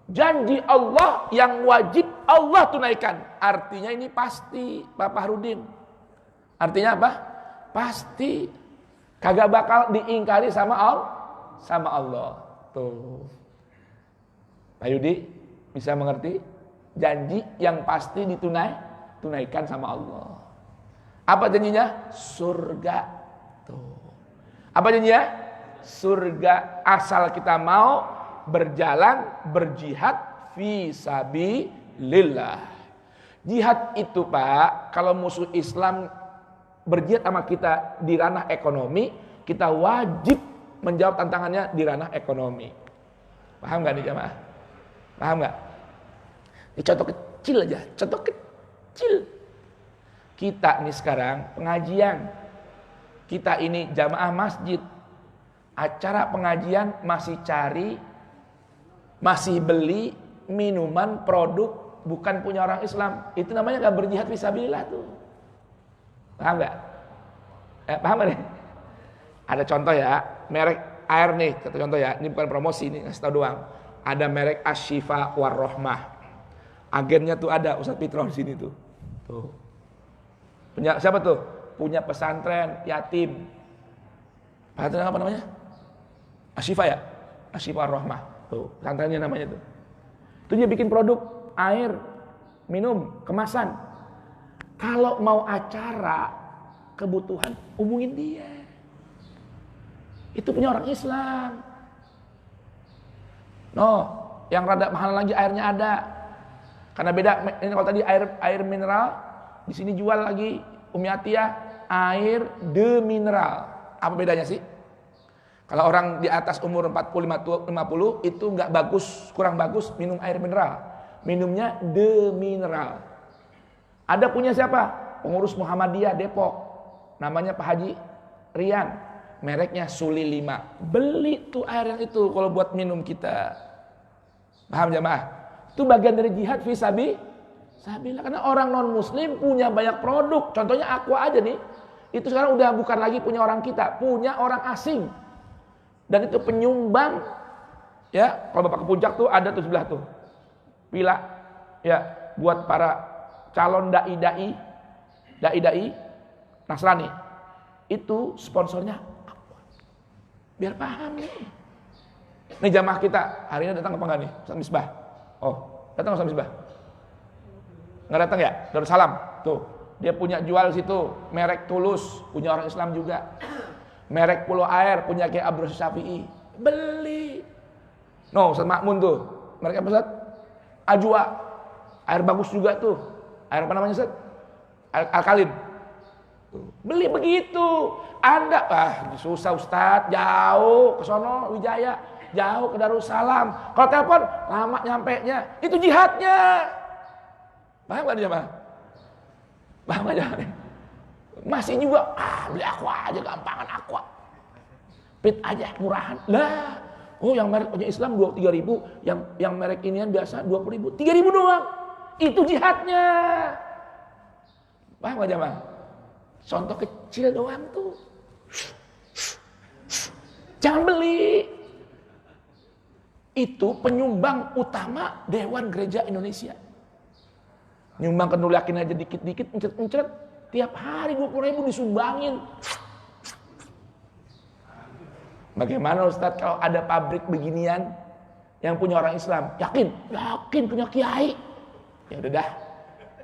Janji Allah yang wajib Allah tunaikan. Artinya ini pasti, Pak Fahrudin. Artinya apa? Pasti. Kagak bakal diingkari sama Allah. Tuh. Pak Yudi bisa mengerti? Janji yang pasti ditunaikan sama Allah. Apa janjinya? Surga. Tuh. Apa janjinya? Surga asal kita mau berjalan berjihad fi sabilillah. Jihad itu Pak, kalau musuh Islam berjihad sama kita di ranah ekonomi, kita wajib menjawab tantangannya di ranah ekonomi. Paham gak nih jamaah? Paham gak? Ini contoh kecil aja, contoh kecil. Kita nih sekarang pengajian, kita ini jamaah masjid, acara pengajian masih cari, masih beli minuman produk bukan punya orang Islam. Itu namanya gak berjihad fisabilillah tuh. Paham gak? Paham gak nih? Ada contoh ya, merek air nih, contoh ya, ini bukan promosi, ini ngasih tau doang. Ada merek Ashifa Warrohmah. Agennya tuh ada Ustadz Fitro di sini tuh. Tuh. Punya siapa tuh? Punya pesantren yatim. Pesantren apa namanya? Ashifa ya? Ashifa Warrohmah. Tuh, pesantrennya namanya tuh. Itu dia bikin produk air minum kemasan. Kalau mau acara kebutuhan, hubungin dia. Itu punya orang Islam. Yang rada mahal lagi airnya ada. Karena beda, ini kalau tadi air mineral, di sini jual lagi Umi Atiyah air de mineral. Apa bedanya sih? Kalau orang di atas umur 40-50 itu nggak bagus, kurang bagus minum air mineral. Minumnya de mineral. Ada punya siapa? Pengurus Muhammadiyah Depok. Namanya Pak Haji Rian. Mereknya Suli 5. Beli tuh air yang itu kalau buat minum kita. Paham jamaah? Itu bagian dari jihad fisabilillah. Karena orang non muslim punya banyak produk. Contohnya Aqua aja nih. Itu sekarang udah bukan lagi punya orang kita, punya orang asing. Dan itu penyumbang. Ya, kalau Bapak ke puncak tuh ada tuh sebelah tuh. Pila ya buat para calon dai Nasrani. Itu sponsornya biar paham nih. Nih jamaah kita hari ini datang apa enggak nih? Ustaz Misbah. Oh, datang Ustaz Misbah. Enggak datang ya? Darussalam. Tuh, dia punya jual situ merek Tulus, punya orang Islam juga. Merek Pulau Air punya Kiai Abdul Syafi'i. Beli. Ustaz Makmun tuh. Merek apa Ustaz? Ajwa. Air bagus juga tuh. Air apa namanya Ustaz? Alkalin. Tuh. Beli begitu. Anda susah Ustaz, jauh ke sono Wijaya, jauh ke Darussalam. Kalau telepon lama nyampenya. Itu jihadnya. Paham enggak dia, Pak? Paham aja. Masih juga beli Aqua aja gampangan Aqua. Pit aja murahan. Lah, yang merek punya Islam 23.000, yang merek inian biasa 20.000, 3.000 doang. Itu jihadnya. Paham enggak, Pak? Contoh kecil doang tuh. Jangan beli. Itu penyumbang utama Dewan Gereja Indonesia. Nyumbang ke Nurul Yakin aja dikit-dikit, encet-encet. Tiap hari 20.000 disumbangin. Bagaimana Ustaz kalau ada pabrik beginian yang punya orang Islam? Yakin punya kiai. Ya udah dah.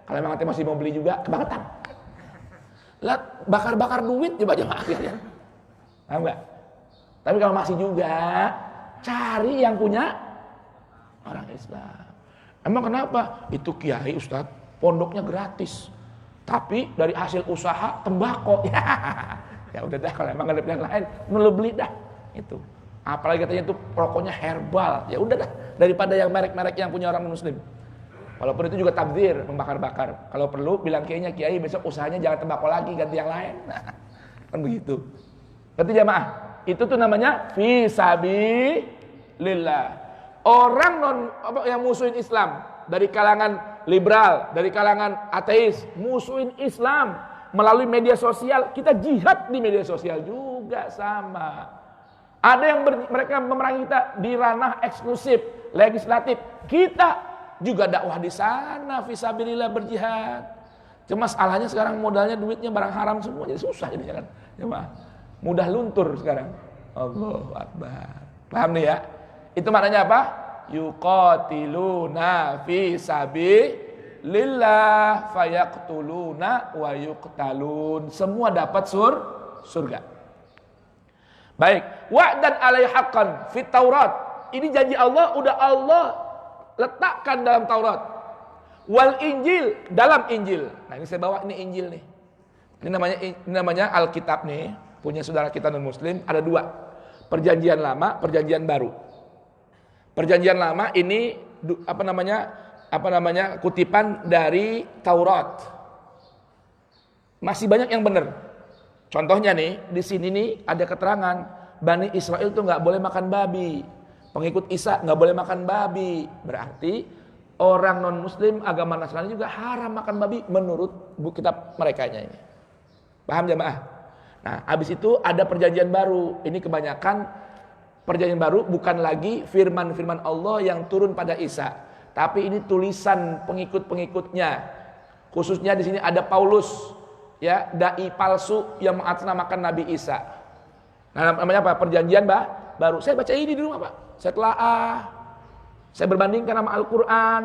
Kalau memang nanti masih mau beli juga, kebangetan. Lah bakar-bakar duit coba jemaah ya. Paham enggak? Tapi kalau masih juga cari yang punya orang Islam. Emang kenapa? Itu kiai Ustaz, pondoknya gratis. Tapi dari hasil usaha tembakau. Ya udah dah kalau emang ada pilihan lain, lu beli dah. Itu. Apalagi katanya itu rokoknya herbal. Ya udah dah daripada yang merek-merek yang punya orang muslim. Walaupun itu juga tabdzir, membakar-bakar. Kalau perlu bilang kiainya, kiai besok usahanya jangan tembakau lagi, ganti yang lain. Kan begitu. Berarti jamaah, itu tuh namanya fisabilillah. Orang yang musuhin Islam dari kalangan liberal, dari kalangan ateis, musuhin Islam melalui media sosial, kita jihad di media sosial juga sama. Ada yang mereka memerangi kita di ranah eksklusif, legislatif. Kita juga dakwah di sana, fisabilillah berjihad. Cuma salahnya sekarang modalnya duitnya barang haram semua, jadi susah jadinya kan. Cuma mudah luntur sekarang. Allahu Akbar. Paham nih ya? Itu maknanya apa? Yuqatiluna fi sabilillah fayaqtuluna wa yuqtalun. Semua dapat surga. Baik, wa'dan alaihi haqqan fit Taurat. Ini janji Allah udah Allah letakkan dalam Taurat. Wal Injil, dalam Injil. Nah, ini saya bawa ini Injil nih. Ini namanya Alkitab nih, punya saudara kita non-muslim, ada 2. Perjanjian Lama, Perjanjian Baru. Perjanjian Lama ini kutipan dari Taurat. Masih banyak yang benar. Contohnya nih, di sini nih ada keterangan Bani Israel tuh nggak boleh makan babi. Pengikut Isa nggak boleh makan babi. Berarti orang non-muslim agama Nasrani juga haram makan babi menurut kitab mereka ini. Paham jemaah? Nah, habis itu ada perjanjian baru. Ini kebanyakan perjanjian baru bukan lagi firman-firman Allah yang turun pada Isa, tapi ini tulisan pengikut-pengikutnya. Khususnya di sini ada Paulus, ya, dai palsu yang mengatasnamakan Nabi Isa. Nah, namanya apa? Perjanjian baru. Saya baca ini di rumah, Pak. Saya telaah. Saya berbandingkan sama Al-Quran,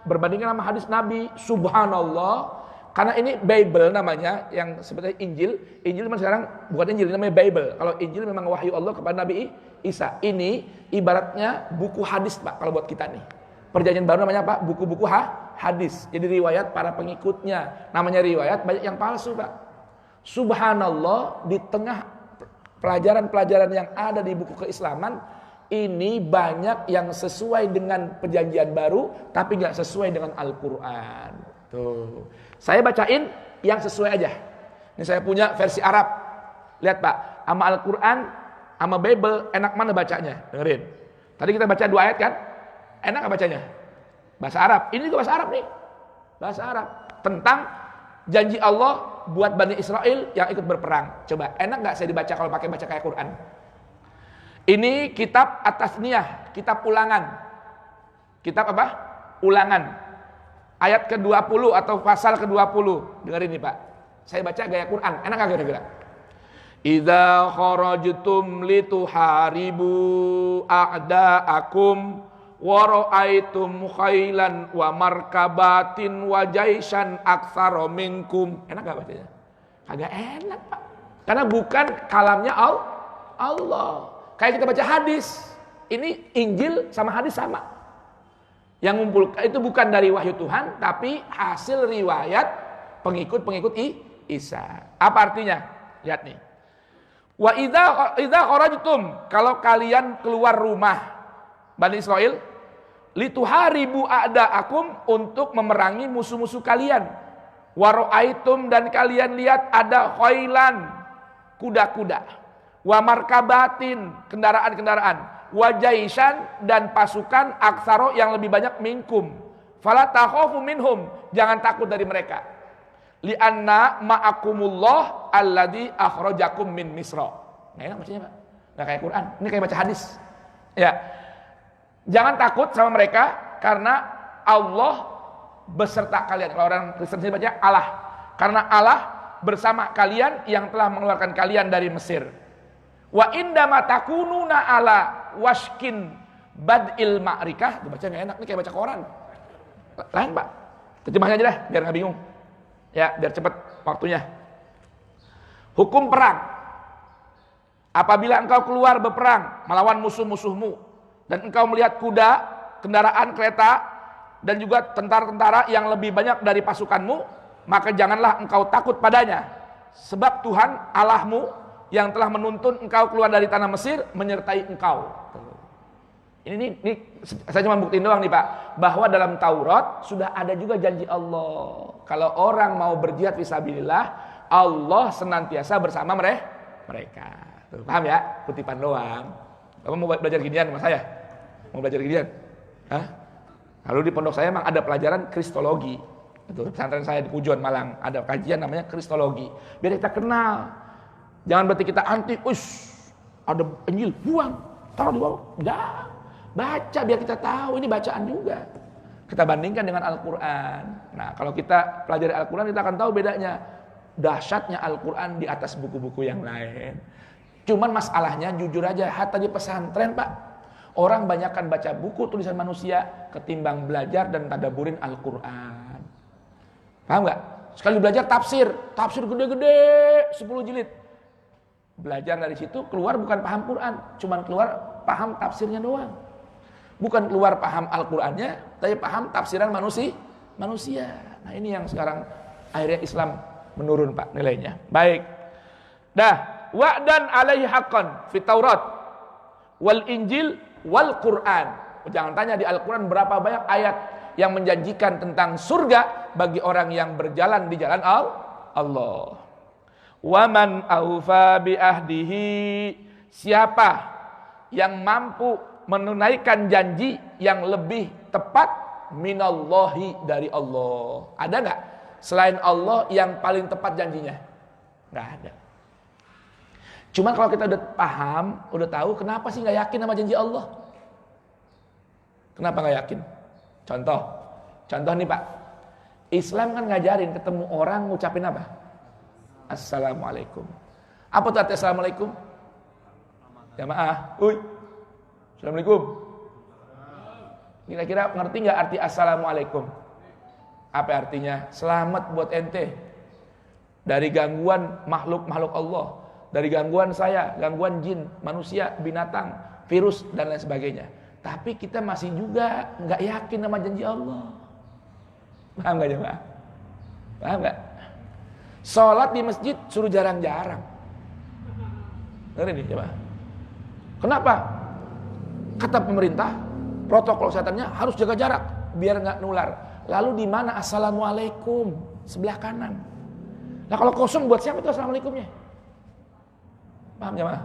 berbandingkan sama hadis Nabi. Subhanallah. Karena ini Bible namanya, yang seperti Injil. Injil memang sekarang bukan Injil, namanya Bible. Kalau Injil memang wahyu Allah kepada Nabi Isa. Ini ibaratnya buku hadis, Pak, kalau buat kita nih. Perjanjian baru namanya apa? Buku-buku hadis. Jadi riwayat para pengikutnya. Namanya riwayat, banyak yang palsu, Pak. Subhanallah, di tengah pelajaran-pelajaran yang ada di buku keislaman, ini banyak yang sesuai dengan perjanjian baru, tapi gak sesuai dengan Al-Quran. Tuh. Saya bacain yang sesuai aja. Ini saya punya versi Arab. Lihat, Pak, sama Al-Quran, sama Bible, enak mana bacanya? Dengerin. Tadi kita baca 2 ayat kan? Enak gak bacanya? Bahasa Arab. Ini juga bahasa Arab nih. Bahasa Arab. Tentang janji Allah buat Bani Israel yang ikut berperang. Coba, enak gak saya dibaca kalau pakai baca kayak Quran? Ini kitab At-Tasniyah, kitab ulangan. Kitab apa? Ulangan. Ayat ke-20 atau pasal ke-20. Dengerin nih, Pak. Saya baca gaya Quran. Enak gak kira-kira? Idza kharajtum lituharibu a'da'akum wa ra'aitum khailan wa markabatin wa jaisan aktsara minkum. Enak gak bacanya? Kagak enak, Pak. Karena bukan kalamnya Allah. Kayak kita baca hadis. Ini Injil sama hadis sama. Yang ngumpul itu bukan dari wahyu Tuhan, tapi hasil riwayat pengikut-pengikut Isa. Apa artinya? Lihat nih. Wa idza kharajtum, kalau kalian keluar rumah Bani Israel, lituharibu a'da'akum, untuk memerangi musuh-musuh kalian. Wa ra'aitum, dan kalian lihat ada khailan, kuda-kuda. Wa markabatin, kendaraan-kendaraan. Wa jaisan, dan pasukan aksaro yang lebih banyak minkum. Fala takhafu minhum, jangan takut dari mereka. Li'anna ma'akumullah alladzi akhrajakum min Misra. Nah, enak bacanya, Pak. Enggak kayak Quran, ini kayak baca hadis. Ya. Jangan takut sama mereka karena Allah beserta kalian. Kalau orang Kristen baca Allah. Karena Allah bersama kalian yang telah mengeluarkan kalian dari Mesir. Wa indama takununa ala washkin badil ma'rikah. Dibaca enggak enak, ini kayak baca Quran. Lain, Pak. Terjemahnya aja dah biar enggak bingung. Ya, biar cepat waktunya. Hukum perang. Apabila engkau keluar berperang melawan musuh-musuhmu dan engkau melihat kuda, kendaraan kereta dan juga tentara-tentara yang lebih banyak dari pasukanmu, maka janganlah engkau takut padanya. Sebab Tuhan Allahmu yang telah menuntun engkau keluar dari tanah Mesir menyertai engkau. Ini saya cuma buktiin doang nih, Pak, bahwa dalam Taurat sudah ada juga janji Allah. Kalau orang mau berjihad fisabilillah, Allah senantiasa bersama mereka. Tuh, paham ya? Kutipan doang. Bapak mau belajar ginian sama saya? Mau belajar ginian? Hah? Lalu di pondok saya memang ada pelajaran kristologi. Itu pesantren saya di Pujon Malang, ada kajian namanya kristologi. Biar kita kenal. Jangan berarti kita anti, ada Injil, buang, taruh di bawah. Enggak. Baca biar kita tahu, ini bacaan juga. Kita bandingkan dengan Al-Quran. Nah, kalau kita pelajari Al-Quran, kita akan tahu bedanya. Dahsyatnya Al-Quran di atas buku-buku yang lain. Cuman masalahnya, jujur aja, hatta di pesantren, Pak, orang banyakkan baca buku tulisan manusia ketimbang belajar dan tadaburin Al-Quran. Paham gak? Sekali belajar tafsir gede-gede 10 jilid. Belajar dari situ keluar bukan paham Quran, cuman keluar paham tafsirnya doang. Bukan keluar paham Al-Qurannya, tapi paham tafsiran manusia. Nah ini yang sekarang akhirnya Islam menurun Pak nilainya. Baik. Dah, wa'dan alaihi haqqan fit Taurat wal Injil wal Quran. Jangan tanya di Al-Quran berapa banyak ayat yang menjanjikan tentang surga bagi orang yang berjalan di jalan Allah. Wa man aufa bi ahdihi, siapa yang mampu menunaikan janji yang lebih tepat minallahi, dari Allah. Ada enggak selain Allah yang paling tepat janjinya? Enggak ada. Cuman kalau kita udah paham, udah tahu, kenapa sih enggak yakin sama janji Allah? Kenapa enggak yakin? Contoh nih Pak, Islam kan ngajarin ketemu orang ngucapin apa? Assalamualaikum. Apa tuh arti assalamualaikum? Jamaah, assalamualaikum. Kira-kira ngerti nggak arti assalamualaikum? Apa artinya? Selamat buat ente dari gangguan makhluk Allah, dari gangguan saya, gangguan jin, manusia, binatang, virus dan lain sebagainya. Tapi kita masih juga nggak yakin sama janji Allah. Paham nggak jemaah? Paham nggak? Sholat di masjid suruh jarang-jarang. Dengerin nih jemaah. Kenapa? Kata pemerintah, protokol kesehatannya harus jaga jarak biar nggak nular. Lalu di mana assalamualaikum? Sebelah kanan. Nah kalau kosong buat siapa itu assalamualaikumnya? Paham jemaah?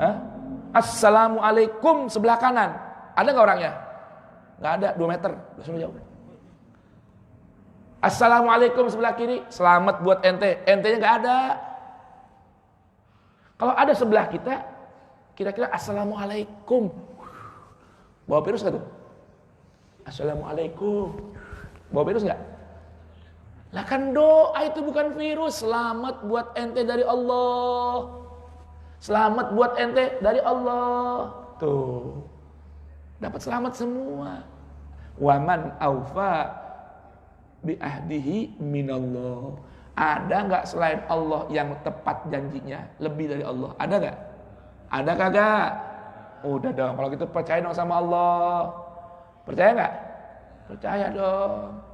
Hah? Assalamualaikum sebelah kanan. Ada nggak orangnya? Nggak ada, 2 meter. Langsung jauh. Assalamualaikum sebelah kiri. Selamat buat ente. Entenya nggak ada. Kalau ada sebelah kita, kira-kira assalamualaikum. Bawa virus nggak tuh? Assalamualaikum. Bawa virus nggak? Lah kan doa itu bukan virus. Selamat buat ente dari Allah. Selamat buat ente dari Allah. Tuh. Dapat selamat semua. Waman aufa bi ahdihi minallah. Ada enggak selain Allah yang tepat janjinya lebih dari Allah? Ada enggak? Ada kagak? Udah dong. Kalau gitu percaya dong sama Allah. Percaya enggak? Percaya dong.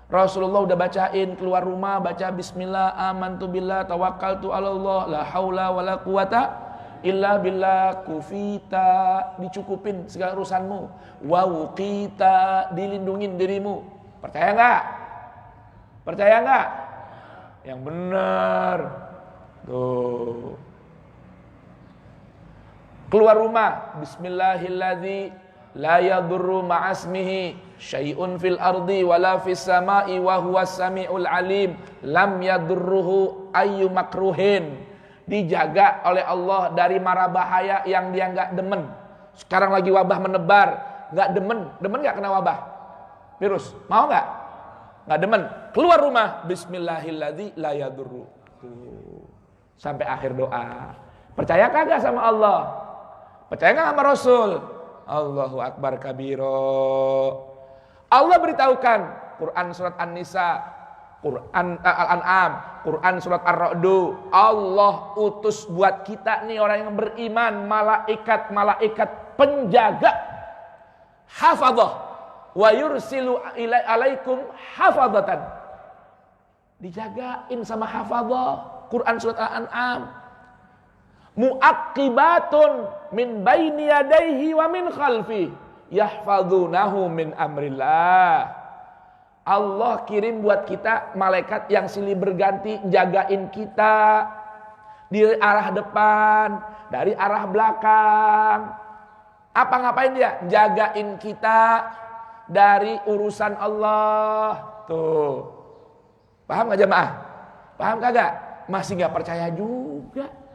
Rasulullah udah bacain keluar rumah, baca bismillah, amantu billah, tawakkaltu ala Allah, la haula wala quwata illa billah, kufita, dicukupin segala urusanmu, wa wuqita, dilindungin dirimu. Percaya enggak? Percaya enggak? Yang benar. Tuh. Keluar rumah, bismillahilladzi la yadurru ma'asmihi syai'un fil ardi wala fis sama'i wa huwas sami'ul alim, lam yadurruhu ayyu makruhin. Dijaga oleh Allah dari mara bahaya yang dia enggak demen. Sekarang lagi wabah menebar, enggak demen. Demen enggak kena wabah? Virus. Mau enggak? Enggak demen. Keluar rumah, bismillahilladzi la yadurru. Sampai akhir doa. Percaya kagak sama Allah? Percaya enggak sama Rasul? Allahu akbar kabiro. Allah beritahukan Quran surat An-Nisa, Quran Al-An'am, Quran surat Ar-Ra'du. Allah utus buat kita nih orang yang beriman malaikat penjaga, hafadzah, wa yursilu alaikum hafadzatan. Dijagain sama hafadzah. Quran surat Al-An'am. Mu'aqibatun min baini yadayhi wa min khalfi yahfazunahu min amrillah. Allah kirim buat kita malaikat yang silih berganti jagain kita dari arah depan, dari arah belakang. Apa ngapain dia? Jagain kita dari urusan Allah. Tuh. Paham gak jemaah? Paham kagak? Masih gak percaya juga.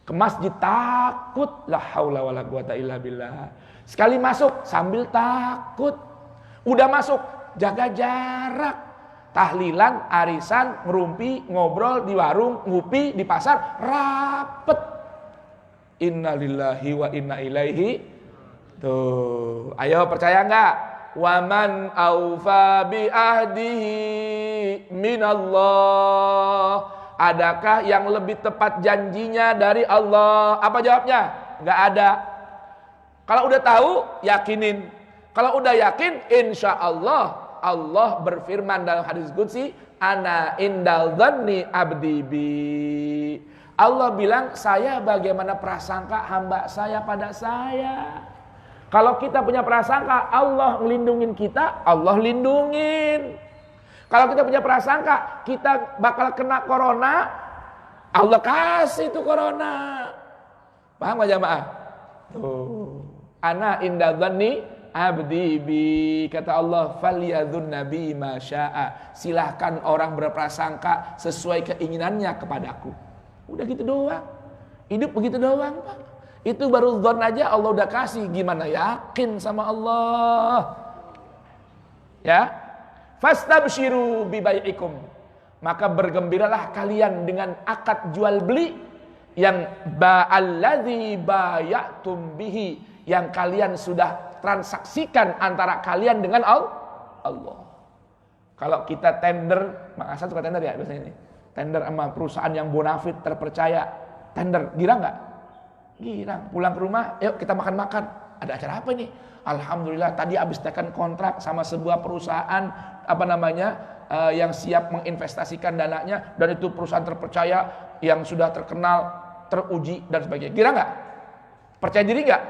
Ke masjid takut, la haula wala quwata illa billah. Sekali masuk sambil takut. Udah masuk jaga jarak. Tahlilan, arisan, ngerumpi, ngobrol di warung, ngupi di pasar, rapet. Innalillahi wa inna ilaihi. Tuh, ayo percaya enggak? Waman aufa bi ahdihi minallah. Adakah yang lebih tepat janjinya dari Allah? Apa jawabnya? Enggak ada. Kalau udah tahu, yakinin. Kalau udah yakin, insya Allah Allah berfirman dalam hadis qudsi, ana indal dhanni abdi bi. Allah bilang, saya bagaimana prasangka hamba saya pada saya. Kalau kita punya prasangka Allah ngelindungin kita, Allah lindungin. Kalau kita punya prasangka kita bakal kena corona, Allah kasih itu corona. Paham gak jamaah? Tuh. Ana inda dhanni abdi bi, kata Allah, falyadhun nabi ma syaa. Silahkan orang berprasangka sesuai keinginannya kepadaku. Udah gitu doang. Hidup begitu doang, Pak. Itu baru dzon aja Allah udah kasih. Gimana yakin sama Allah? Ya. Fastabshiru bibai'ikum. Maka bergembiralah kalian dengan akad jual beli yang ba'alladzi bayatum bihi, yang kalian sudah transaksikan antara kalian dengan Allah. Kalau kita tender, Makassar suka tender ya biasanya ini. Tender sama perusahaan yang bonafit terpercaya. Tender, girang enggak? Girang. Pulang ke rumah, yuk kita makan-makan. Ada acara apa ini? Alhamdulillah tadi habis tekan kontrak sama sebuah perusahaan yang siap menginvestasikan dananya, dan itu perusahaan terpercaya yang sudah terkenal, teruji dan sebagainya. Girang enggak? Percaya diri enggak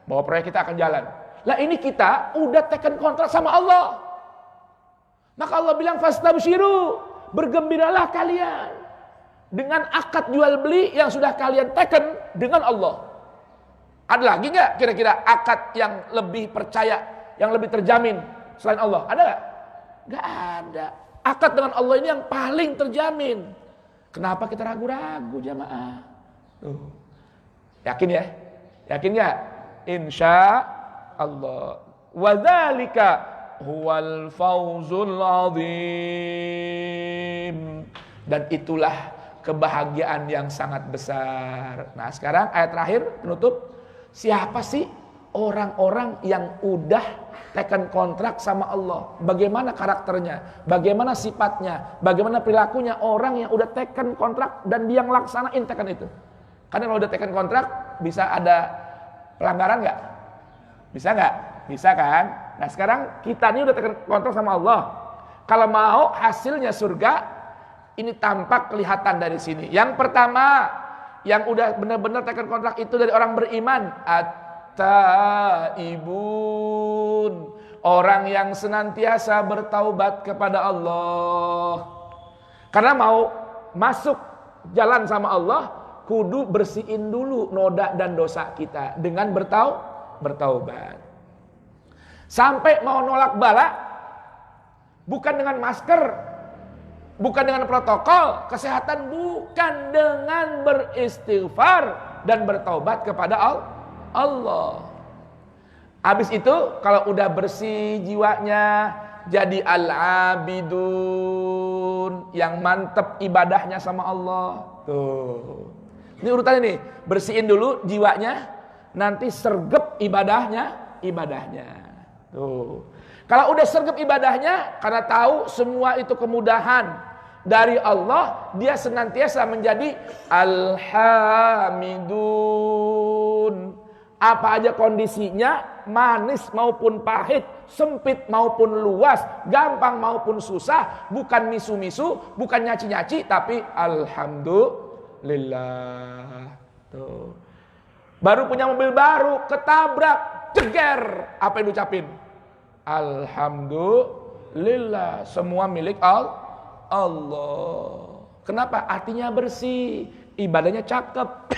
bahwa proyek kita akan jalan? Lah ini kita udah tekan kontrak sama Allah. Maka Allah bilang fastabshiru, bergembiralah kalian dengan akad jual beli yang sudah kalian teken dengan Allah. Ada lagi nggak kira-kira akad yang lebih percaya, yang lebih terjamin selain Allah? Ada nggak? Nggak ada. Akad dengan Allah ini yang paling terjamin. Kenapa kita ragu-ragu jamaah? Yakin ya? Yakin nggak? Insya Allah. Wadzalika huwal fawzul azim. Dan itulah kebahagiaan yang sangat besar. Nah sekarang ayat terakhir penutup. Siapa sih orang-orang yang udah tekan kontrak sama Allah? Bagaimana karakternya? Bagaimana sifatnya? Bagaimana perilakunya orang yang udah tekan kontrak dan dia ngelaksanain tekan itu? Karena kalau udah tekan kontrak bisa ada pelanggaran nggak? Bisa nggak? Bisa kan? Nah sekarang kita ini udah tekan kontrak sama Allah. Kalau mau hasilnya surga, ini tampak kelihatan dari sini. Yang pertama, yang udah benar-benar tekan kontrak itu dari orang beriman, at-taibun, orang yang senantiasa bertaubat kepada Allah. Karena mau masuk jalan sama Allah, kudu bersihin dulu noda dan dosa kita dengan bertaubat. Sampai mau nolak bala, bukan dengan masker, bukan dengan protokol kesehatan, bukan, dengan beristighfar dan bertaubat kepada Allah. Habis itu kalau udah bersih jiwanya, jadi al-abidun, yang mantep ibadahnya sama Allah. Tuh. Ini urutannya nih, bersihin dulu jiwanya, nanti sergep ibadahnya. Tuh. Kalau udah sergep ibadahnya, karena tahu semua itu kemudahan dari Allah, dia senantiasa menjadi alhamidun. Apa aja kondisinya, manis maupun pahit, sempit maupun luas, gampang maupun susah, bukan misu-misu, bukan nyaci-nyaci, tapi alhamdulillah. Tuh. Baru punya mobil baru, ketabrak, jeger, apa yang diucapin? Alhamdulillah, semua milik Allah. Kenapa? Artinya bersih, ibadahnya cakep.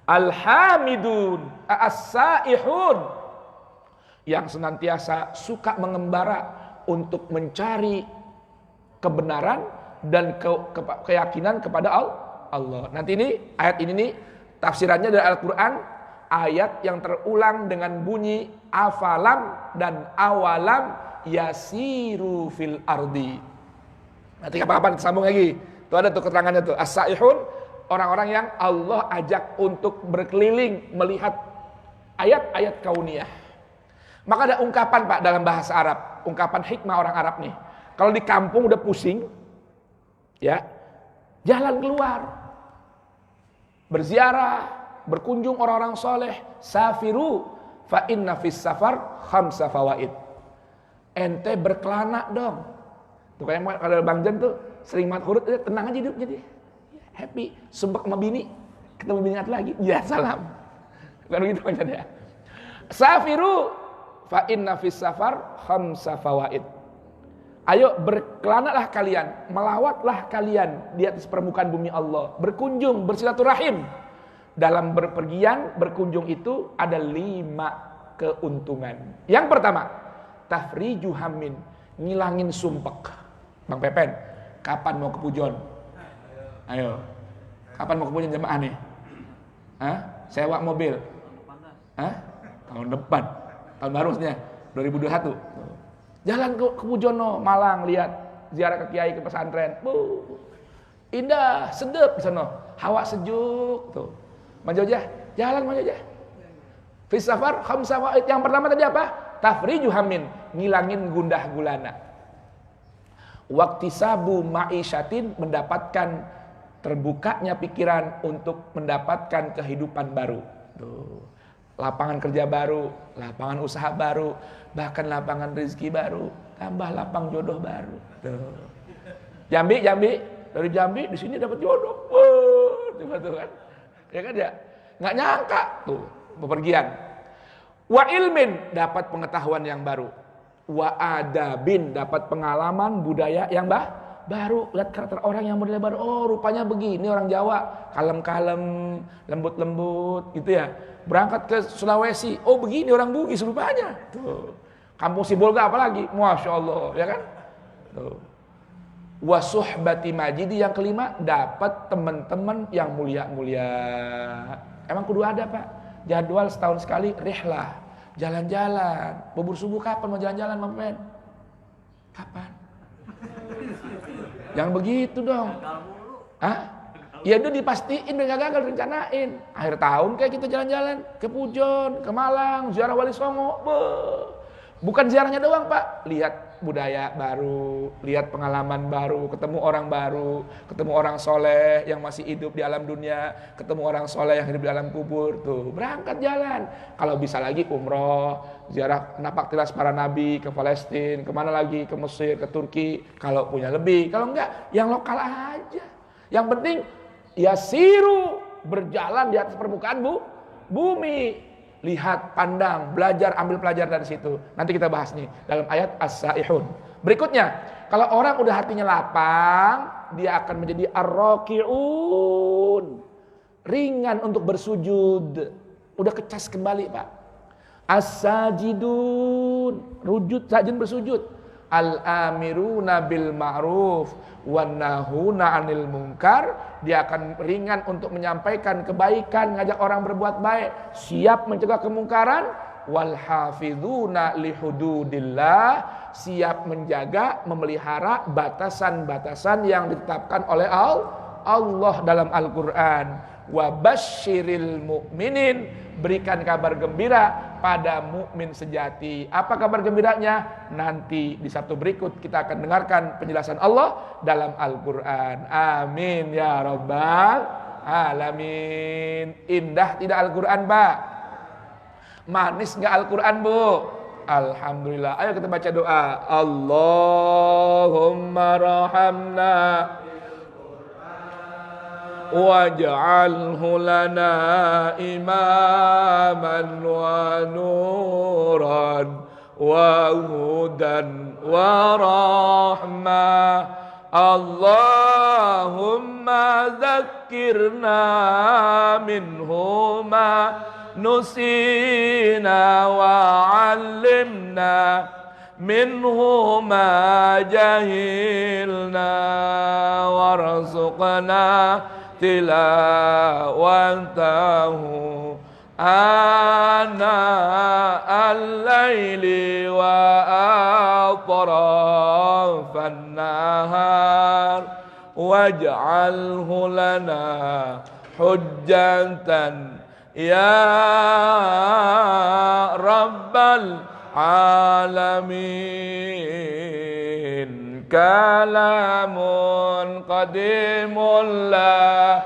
Alhamidun, as-saihun, yang senantiasa suka mengembara untuk mencari kebenaran dan keyakinan kepada Allah. Nanti ini ayat ini nih tafsirannya dari Al-Qur'an, ayat yang terulang dengan bunyi afalam dan awalam yasiru fil ardi. Nanti kapan-kapan sambung lagi. Tuh ada tuh keterangannya tuh. As-saihun, orang-orang yang Allah ajak untuk berkeliling melihat ayat-ayat kauniyah. Maka ada ungkapan Pak dalam bahasa Arab, ungkapan hikmah orang Arab nih. Kalau di kampung udah pusing, ya, jalan keluar, berziarah, berkunjung orang-orang soleh. Safiru fa inna fis safar khamsa fawaid. ente berkelana dong. Tuh kayak kalau Bang Jan tuh sering mat hurut, tenang aja hidupnya dia. Happy, sumpah sama bini, ketemu bini lagi, ya salam. Bukan begitu Bang Jan ya. Safiru fa inna fis safar khamsa fawaid. Ayo berkelanalah kalian, melawatlah kalian di atas permukaan bumi Allah, berkunjung, bersilaturahim. Dalam berpergian, berkunjung itu ada 5 keuntungan. Yang pertama, tafriju hammin, ngilangin sumpek. Bang Pepen, kapan mau ke Pujon? Ayo, kapan mau ke Pujon jemaah nih? Hah? Sewa mobil? Hah? Tahun depan, tahun baru maksudnya, 2021. Jalan ke Pujono, Malang, lihat ziarah ke kiai, ke pesantren. Indah, sedep di sana. Hawa sejuk tuh. Maju aja, jalan maju aja. Fis safar khamsa fawaid. Yang pertama tadi apa? Tafriju hammin, ngilangin gundah gulana. Waktisabu ma'isyatin, mendapatkan terbukanya pikiran untuk mendapatkan kehidupan baru. Tuh. Lapangan kerja baru, lapangan usaha baru, bahkan lapangan rezeki baru, tambah lapang jodoh baru. Tuh. Jambi, dari Jambi di sini dapat jodoh. Tuh kan? Ya kan ya? Nggak nyangka tuh bepergian. Wa ilmin, dapat pengetahuan yang baru. Wa adabin, dapat pengalaman budaya yang baru. Lihat karakter orang yang model baru. Oh, rupanya begini orang Jawa, kalem-kalem, lembut-lembut gitu ya. Berangkat ke Sulawesi, oh begini orang Bugis rupanya. Tuh. Kampung Sibolga apalagi, Masya Allah, ya kan? Tuh. Wasuhbati majidi, yang kelima, dapat teman-teman yang mulia-mulia. Emang kudu ada Pak, jadwal setahun sekali, rihlah, jalan-jalan. Bubur subuh kapan mau jalan-jalan Bang Pen? Kapan? Jangan begitu dong. Hah? Ya udah dipastiin, udah gak gagal rencanain. Akhir tahun kayak kita jalan-jalan ke Pujon, ke Malang, ziarah Wali Songo. Bukan ziarahnya doang Pak, lihat budaya baru, lihat pengalaman baru, ketemu orang baru, ketemu orang soleh yang masih hidup di alam dunia, ketemu orang soleh yang hidup di alam kubur. Tuh, berangkat jalan. Kalau bisa lagi umroh, ziarah napak tilas para nabi ke Palestina, kemana lagi, ke Mesir, ke Turki. Kalau punya lebih, kalau enggak, yang lokal aja. Yang penting yasiru, berjalan di atas permukaan bumi. Lihat, pandang, belajar, ambil pelajar dari situ. Nanti kita bahas nih dalam ayat As-Saihun. Berikutnya, kalau orang udah hatinya lapang, dia akan menjadi ar-raki'un, ringan untuk bersujud. Udah kecas kembali Pak. As-sajidun, sajin bersujud. Al-amiruna bil ma'ruf wan nahuna 'anil munkar, dia akan ringan untuk menyampaikan kebaikan, ngajak orang berbuat baik, siap mencegah kemungkaran. Wal hafizuna li hududillah, siap menjaga, memelihara batasan-batasan yang ditetapkan oleh Allah dalam Al-Qur'an. Wa basyiril mu'minin, berikan kabar gembira pada mukmin sejati. Apa kabar gembiranya? Nanti di Sabtu berikut kita akan dengarkan penjelasan Allah dalam Al-Qur'an. Amin ya rabbal alamin. Indah tidak Al-Qur'an, Pak? Manis enggak Al-Qur'an, Bu? Alhamdulillah. Ayo kita baca doa. Allahumma rahamna waj'alhu lana imaman wa nuran wa hudan wa rahmah. Allahumma zakkirna minhu ma nusina wa 'allimna minhu ma jahilna warzuqna tilawatahu ana al-laili wa atrafan nahar waj'alhu lana hujjatan ya rabbal alamin. Kalamun qadimun la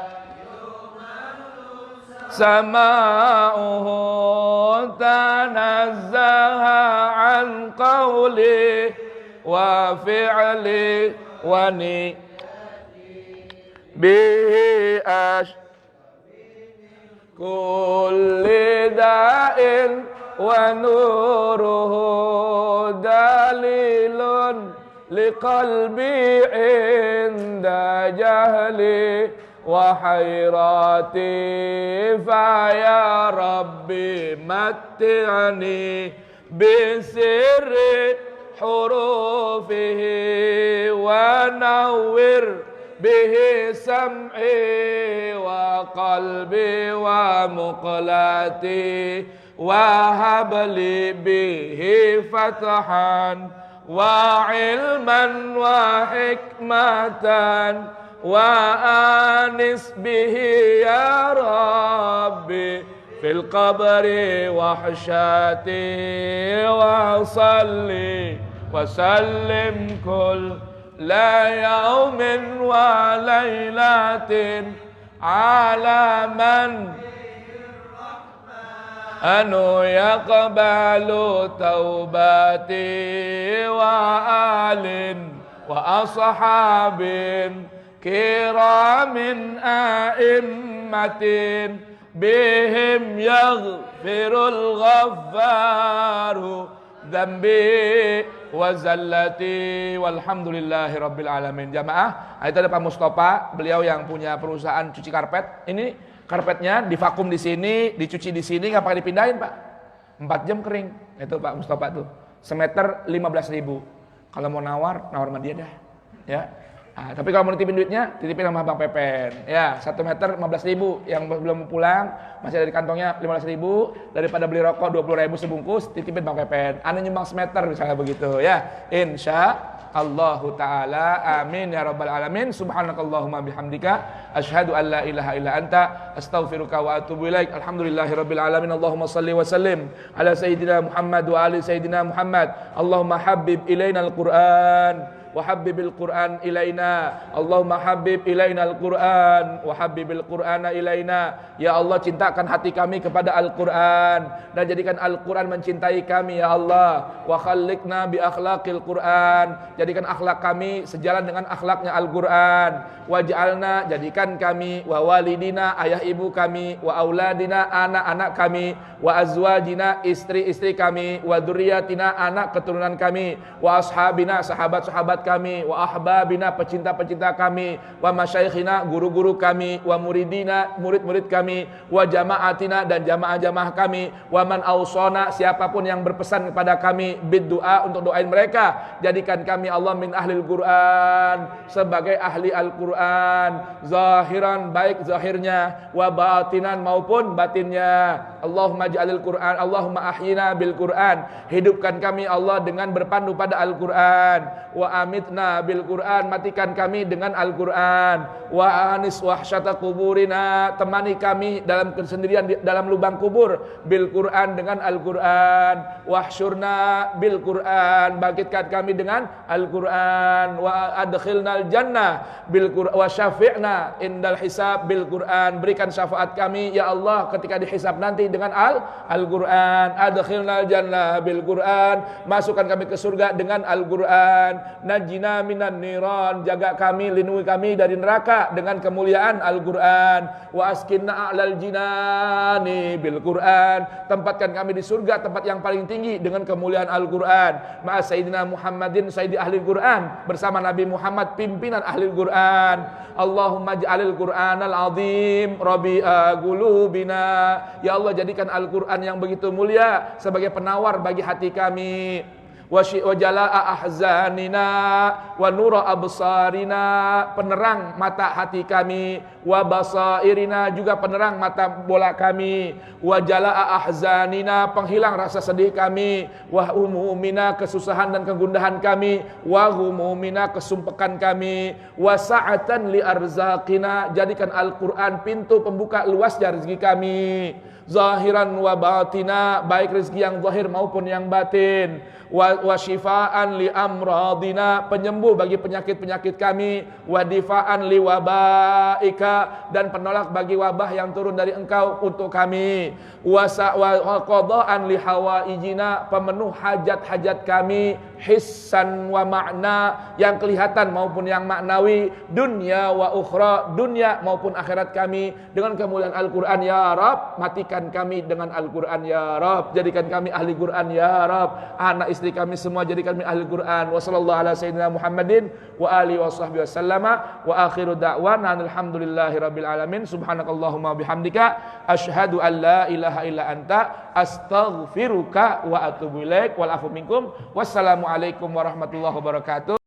sama'uhu tanazzaha an qawli wa fi'li wa ni bihi kulli da'in wa nuruhu dalilun liqalbi inda jahli wa hayrati fa ya rabbi matti'ni bisirri hurufihi wa nawwir bihi sam'i wa qalbi wa muqlati wa habli bihi fatahan wa ilman wa hikmatan wa anis bihi ya rabbi fil qabri wahsyati wa salli wa sallim kull la yaumin wa laylatin ala man anu yaqbalu taubati wa alin wa ashabin kiramin a'immatin bihim yaghfirul ghaffaru dzambi wa zallati walhamdulillahi rabbil alamin. Jamaah, itu ada Pak Mustafa, beliau yang punya perusahaan cuci karpet. Ini karpetnya divakum di sini, dicuci di sini, nggak pakai dipindahin Pak. 4 jam kering. Itu Pak Mustafa tuh. Semeter 15.000. Kalau mau nawar sama dia dah. Ya. Nah, tapi kalau mau nitipin duitnya, titipin sama Bang Pepen. Ya, 1 meter 15.000. Yang belum pulang, masih ada di kantongnya 15.000. Daripada beli rokok 20.000 sebungkus, titipin Bang Pepen. Anu nyumbang semeter misalnya begitu. Ya, insya Allahu ta'ala. Amin ya rabbal alamin. Subhanakallahumma bihamdika asyhadu an la ilaha illa anta astaghfiruka wa atubu ilaik. Alhamdulillahi rabbil alamin. Allahumma salli wa sallim ala sayyidina Muhammad wa ali sayyidina Muhammad. Allahumma habib ilaina al-Qur'an wa habbibil Qur'an ilaina. Allahumma habib ilaina al-Qur'an wa habbibil Qur'ana ilaina. Ya Allah, cintakan hati kami kepada Al-Qur'an dan jadikan Al-Qur'an mencintai kami ya Allah. Wa khalliqna bi akhlaqil Qur'an, jadikan akhlak kami sejalan dengan akhlaknya Al-Qur'an. Waj'alna, jadikan kami, wa walidina, ayah ibu kami, wa auladina, anak-anak kami, wa azwajina, istri-istri kami, wa dzurriyyatina, anak keturunan kami, wa ashabina, sahabat-sahabat kami, wa ahbabina, pecinta-pecinta kami, wa masyaikhina, guru-guru kami, wa muridina, murid-murid kami, wa jama'atina, dan jamaah-jamaah kami, wa man ausona, siapapun yang berpesan kepada kami bid doa, untuk doain mereka. Jadikan kami Allah min ahlil Qur'an, sebagai ahli Al-Qur'an, zahiran, baik zahirnya, wa batinan, maupun batinnya. Allahumma ja'alil Qur'an, Allahumma ahyina bil Qur'an, hidupkan kami Allah dengan berpandu pada Al-Qur'an. Wa amitna bil Qur'an, matikan kami dengan Al-Qur'an. Wa anis wahsyata kuburina, temani kami dalam kesendirian dalam lubang kubur bil Qur'an, dengan Al-Qur'an. Wahsyurna bil Qur'an, bangkitkan kami dengan Al-Qur'an. Wa adkhilnal jannah bil Qur'an, wa syafi'na indal hisab bil Qur'an, berikan syafaat kami ya Allah ketika dihisab nanti dengan Al-Qur'an. Adkhilnal jannah bil Qur'an, masukkan kami ke surga dengan Al-Qur'an. Najina minan niran, jaga kami, lindungi kami dari neraka dengan kemuliaan Al-Qur'an. Wa askinna a'lal jinani bil Qur'an, tempatkan kami di surga, tempat yang paling tinggi, dengan kemuliaan Al-Qur'an. Ma'a sayyidina Muhammadin sayyidi ahli Qur'an, bersama Nabi Muhammad pimpinan ahli Qur'an. Allahumma ja'alil Qur'anal azim rabi'a qulubina, ya Allah, jadikan Al-Qur'an yang begitu mulia sebagai penawar bagi hati kami. Wa jalaa ahzanina wa nura absarina, penerang mata hati kami. Wa basairina, juga penerang mata bola kami. Wa jalaa ahzanina, penghilang rasa sedih kami. Wa humumina, kesusahan dan kegundahan kami. Wa humumina, kesumpekan kami. Wa sa'atan li arzaqina, jadikan Al-Qur'an pintu pembuka luasnya rezeki kami. zahiran wa batina, baik rezeki yang zahir maupun yang batin, wa syifaan li amradina, penyembuh bagi penyakit-penyakit kami, wa difaan li wabaika, dan penolak bagi wabah yang turun dari Engkau untuk kami, wa qadaan li hawaijina, pemenuh hajat-hajat kami, hissan wa makna, yang kelihatan maupun yang maknawi, dunia wa ukhra, dunia maupun akhirat kami, dengan kemuliaan Al-Quran ya Rab. Matikan kami dengan Al-Quran ya Rab, jadikan kami ahli Quran ya Rab, anak istri kami semua jadikan kami ahli Quran. Wa sallallahu ala sayyidina Muhammadin wa alihi wa sahbihi wasallama, wa akhiru da'wana alhamdulillahi rabbil alamin. Subhanakallahumma bihamdika asyhadu an la ilaha illa anta astaghfiruka wa atubu ilaik. Wal afu minkum. Wassalamu alaikum warahmatullahi wabarakatuh.